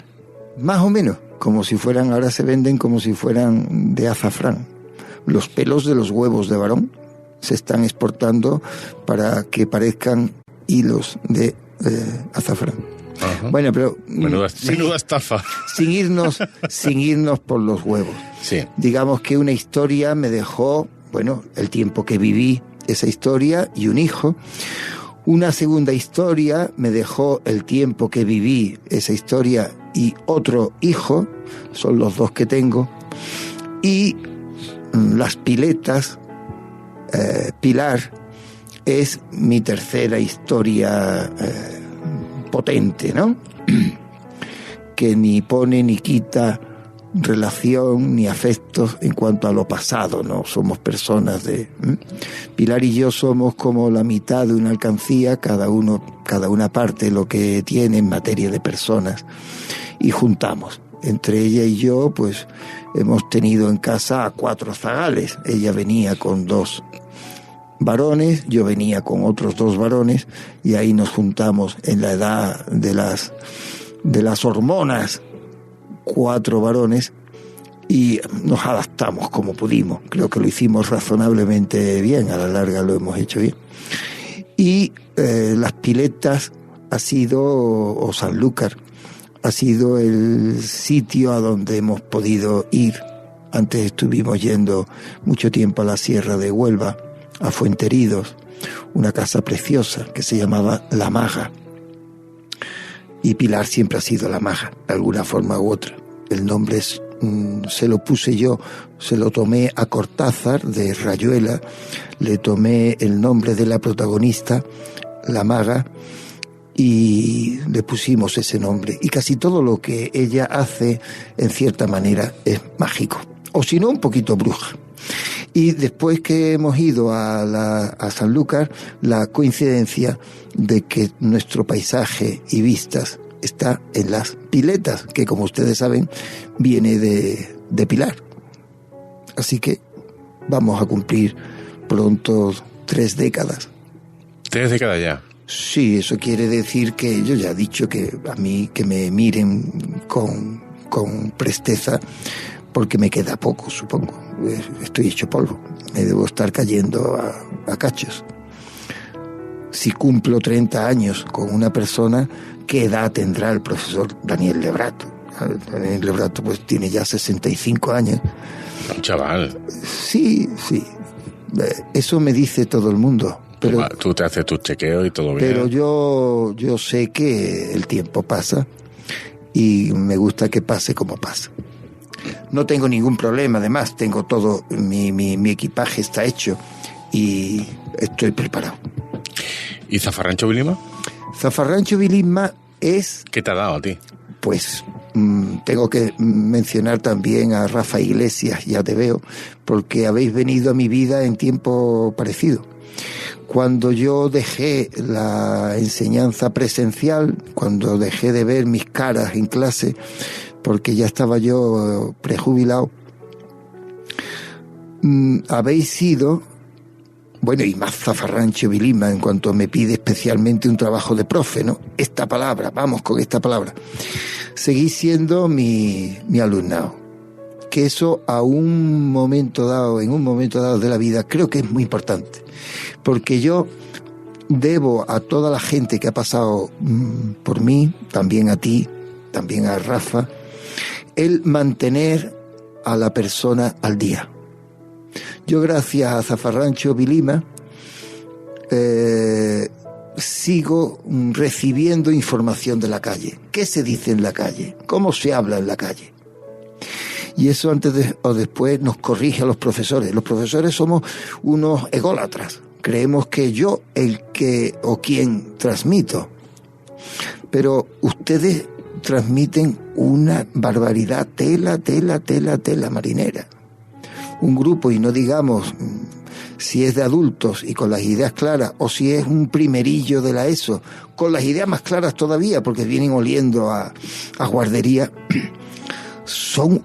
Más o menos, como si fueran, ahora se venden como si fueran de azafrán. Los pelos de los huevos de varón se están exportando para que parezcan hilos de azafrán. Ajá. Bueno, pero menuda estafa. Sin irnos por los huevos. Sí. Digamos que una historia me dejó, bueno, el tiempo que viví esa historia y un hijo. Una segunda historia me dejó el tiempo que viví esa historia y otro hijo, son los 2 que tengo. Y las piletas, Pilar, es mi tercera historia potente, ¿no? Que ni pone ni quita relación ni afectos en cuanto a lo pasado, no somos personas de... Pilar y yo somos como la mitad de una alcancía, cada una parte lo que tiene en materia de personas, y juntamos. Entre ella y yo, pues hemos tenido en casa a 4 zagales. Ella venía con 2 varones, yo venía con otros 2 varones, y ahí nos juntamos en la edad de las hormonas, 4 varones, y nos adaptamos como pudimos. Creo que lo hicimos razonablemente bien, a la larga lo hemos hecho bien. Y las piletas o Sanlúcar ha sido el sitio a donde hemos podido ir. Antes estuvimos yendo mucho tiempo a la Sierra de Huelva, a Fuenteridos, una casa preciosa que se llamaba La Maga. Y Pilar siempre ha sido La Maga, de alguna forma u otra. El nombre se lo puse yo, se lo tomé a Cortázar de Rayuela, le tomé el nombre de la protagonista, La Maga, y le pusimos ese nombre. Y casi todo lo que ella hace, en cierta manera, es mágico, o si no, un poquito bruja. Y después que hemos ido a Sanlúcar, la coincidencia de que nuestro paisaje y vistas está en las piletas, que como ustedes saben, viene de Pilar. Así que vamos a cumplir pronto 3 décadas. 3 décadas ya. Sí, eso quiere decir que yo ya he dicho que a mí que me miren con presteza, porque me queda poco, supongo. Estoy hecho polvo, me debo estar cayendo a cachos. Si cumplo 30 años con una persona, ¿qué edad tendrá el profesor Daniel Lebrato? Daniel Lebrato pues tiene ya 65 años. Un chaval. Sí. Eso me dice todo el mundo. Pero tú te haces tus chequeos y todo bien. Pero yo sé que el tiempo pasa y me gusta que pase como pasa. No tengo ningún problema, además tengo todo, mi equipaje está hecho y estoy preparado. ¿Y Zafarrancho Vilima? Zafarrancho Vilima es... ¿Qué te ha dado a ti? Pues tengo que mencionar también a Rafa Iglesias, ya te veo, porque habéis venido a mi vida en tiempo parecido. Cuando yo dejé la enseñanza presencial, cuando dejé de ver mis caras en clase, porque ya estaba yo prejubilado, habéis sido, bueno, y más Zafarrancho Vilima, en cuanto me pide especialmente un trabajo de profe, ¿no? Esta palabra, vamos con esta palabra. Seguís siendo mi alumnado. Que eso en un momento dado de la vida, creo que es muy importante. Porque yo debo a toda la gente que ha pasado por mí, también a ti, también a Rafa, el mantener a la persona al día. Yo, gracias a Zafarrancho Vilima, sigo recibiendo información de la calle. ¿Qué se dice en la calle? ¿Cómo se habla en la calle? Y eso antes o después nos corrige a los profesores. Los profesores somos unos ególatras. Creemos que yo, el o quién transmito. Pero ustedes transmiten una barbaridad, tela marinera. Un grupo, y no digamos si es de adultos y con las ideas claras, o si es un primerillo de la ESO, con las ideas más claras todavía, porque vienen oliendo a guardería, son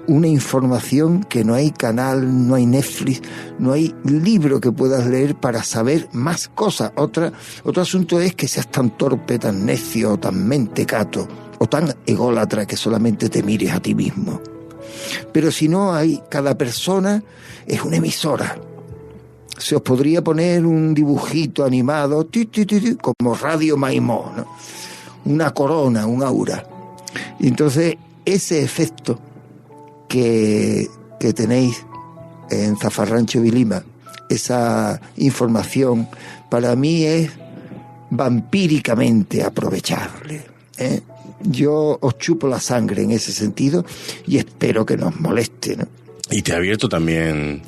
una información que no hay canal, no hay Netflix, no hay libro que puedas leer para saber más cosas. Otro asunto es que seas tan torpe, tan necio, tan mentecato, o tan ególatra que solamente te mires a ti mismo. Pero si no hay, cada persona es una emisora. Se os podría poner un dibujito animado, como Radio Maimó, ¿no? Una corona, un aura. Y entonces, ese efecto que tenéis en Zafarrancho Vilima, esa información, para mí es vampíricamente aprovechable, ¿eh? Yo os chupo la sangre en ese sentido y espero que nos moleste, ¿no? Y te ha abierto también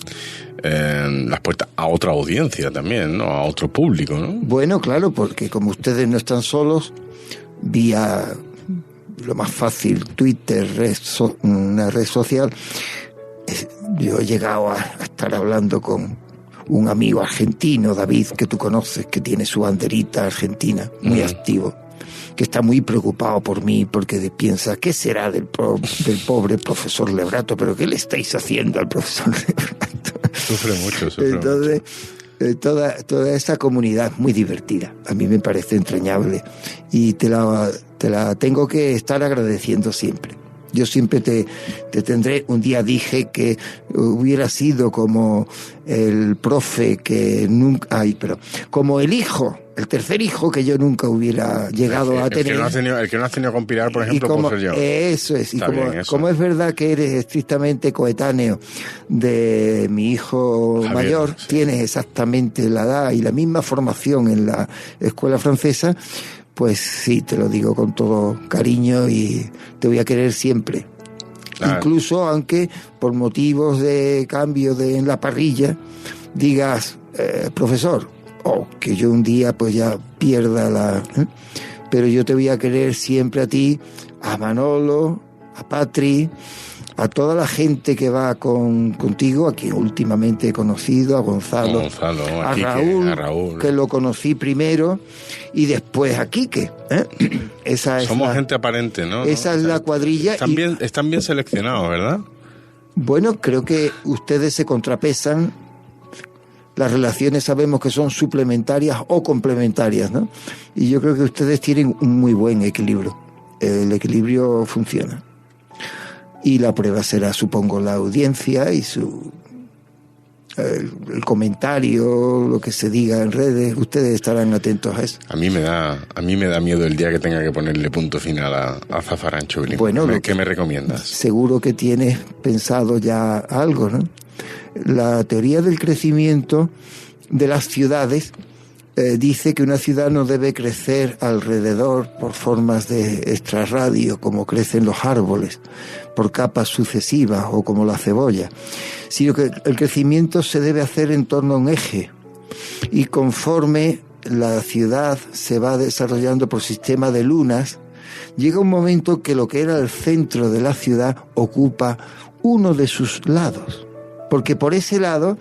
las puertas a otra audiencia también, ¿no? A otro público, ¿no? Bueno, claro, porque como ustedes no están solos, vía lo más fácil, Twitter, una red social, yo he llegado a estar hablando con un amigo argentino, David, que tú conoces, que tiene su banderita argentina, muy activo, que está muy preocupado por mí, porque piensa, ¿qué será del pobre profesor Lebrato? ¿Pero qué le estáis haciendo al profesor Lebrato? Sufre mucho. Entonces, toda esa comunidad muy divertida, a mí me parece entrañable, y te la tengo que estar agradeciendo siempre. Yo siempre te tendré. Un día dije que hubiera sido como el profe que nunca... como el hijo, el tercer hijo que yo nunca hubiera llegado a tener. El que no has tenido con Pilar, por ejemplo, puedo ser yo. Eso es. Y como es verdad que eres estrictamente coetáneo de mi hijo Javier, mayor, sí. Tienes exactamente la edad y la misma formación en la escuela francesa, pues sí, te lo digo con todo cariño y te voy a querer siempre. Claro. Incluso aunque por motivos de cambio en la parrilla digas, profesor, que yo un día pues ya pierda pero yo te voy a querer siempre a ti, a Manolo, a Patri, a toda la gente que va contigo, a quien últimamente he conocido, a Gonzalo, a Raúl, que lo conocí primero, y después a Quique. Somos gente aparente, ¿no? Esa es la cuadrilla. Están bien seleccionados, ¿verdad? Bueno, creo que ustedes se contrapesan. Las relaciones sabemos que son suplementarias o complementarias, ¿no? Y yo creo que ustedes tienen un muy buen equilibrio. El equilibrio funciona. Y la prueba será, supongo, la audiencia y el comentario, lo que se diga en redes. Ustedes estarán atentos a eso. A mí me da miedo el día que tenga que ponerle punto final a Zafarrancho Vilima. Bueno, ¿qué me recomiendas? Seguro que tienes pensado ya algo, ¿no? La teoría del crecimiento de las ciudades dice que una ciudad no debe crecer alrededor por formas de extrarradio, como crecen los árboles, por capas sucesivas o como la cebolla, sino que el crecimiento se debe hacer en torno a un eje, y conforme la ciudad se va desarrollando por sistema de lunas, llega un momento que lo que era el centro de la ciudad ocupa uno de sus lados. Porque por ese lado,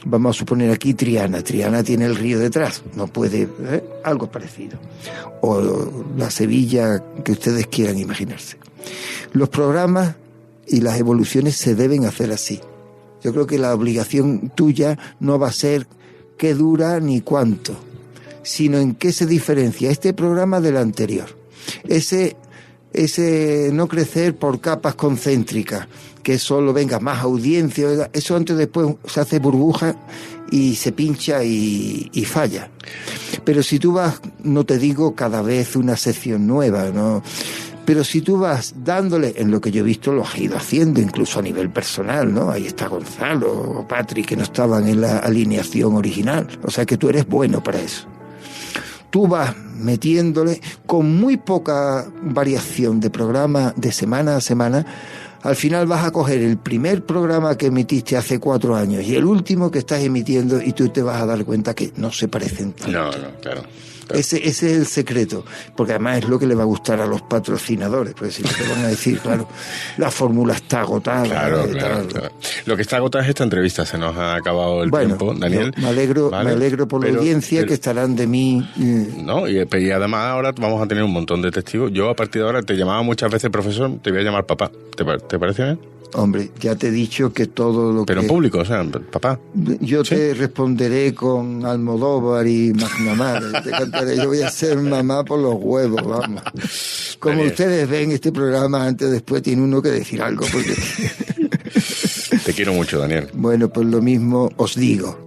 vamos a suponer aquí Triana tiene el río detrás, no puede, algo parecido. O la Sevilla que ustedes quieran imaginarse. Los programas y las evoluciones se deben hacer así. Yo creo que la obligación tuya no va a ser qué dura ni cuánto, sino en qué se diferencia este programa del anterior. Ese no crecer por capas concéntricas, que solo venga más audiencia, eso antes después se hace burbuja y se pincha y falla. Pero si tú vas, no te digo cada vez una sección nueva, ¿no? Pero si tú vas dándole, en lo que yo he visto lo has ido haciendo, incluso a nivel personal, ¿no? Ahí está Gonzalo o Patrick, que no estaban en la alineación original. O sea que tú eres bueno para eso. Tú vas metiéndole con muy poca variación de programa de semana a semana al final vas a coger el primer programa que emitiste hace 4 años y el último que estás emitiendo y tú te vas a dar cuenta que no se parecen tanto. No, claro. Ese es el secreto, porque además es lo que le va a gustar a los patrocinadores, porque si no te van a decir, claro, la fórmula está agotada. Claro. Lo que está agotado es esta entrevista, se nos ha acabado el tiempo, Daniel. Me alegro por la audiencia que estarán de mí. No, y además ahora vamos a tener un montón de testigos. Yo a partir de ahora te llamaba muchas veces profesor, te voy a llamar papá. ¿Te parece bien? Hombre, ya te he dicho que todo lo Pero en público, o sea, papá. Yo te responderé con Almodóvar y McNamara. Te cantaré, yo voy a ser mamá por los huevos, vamos. Como ustedes ven, este programa antes o después tiene uno que decir algo. Porque... Te quiero mucho, Daniel. Bueno, pues lo mismo os digo.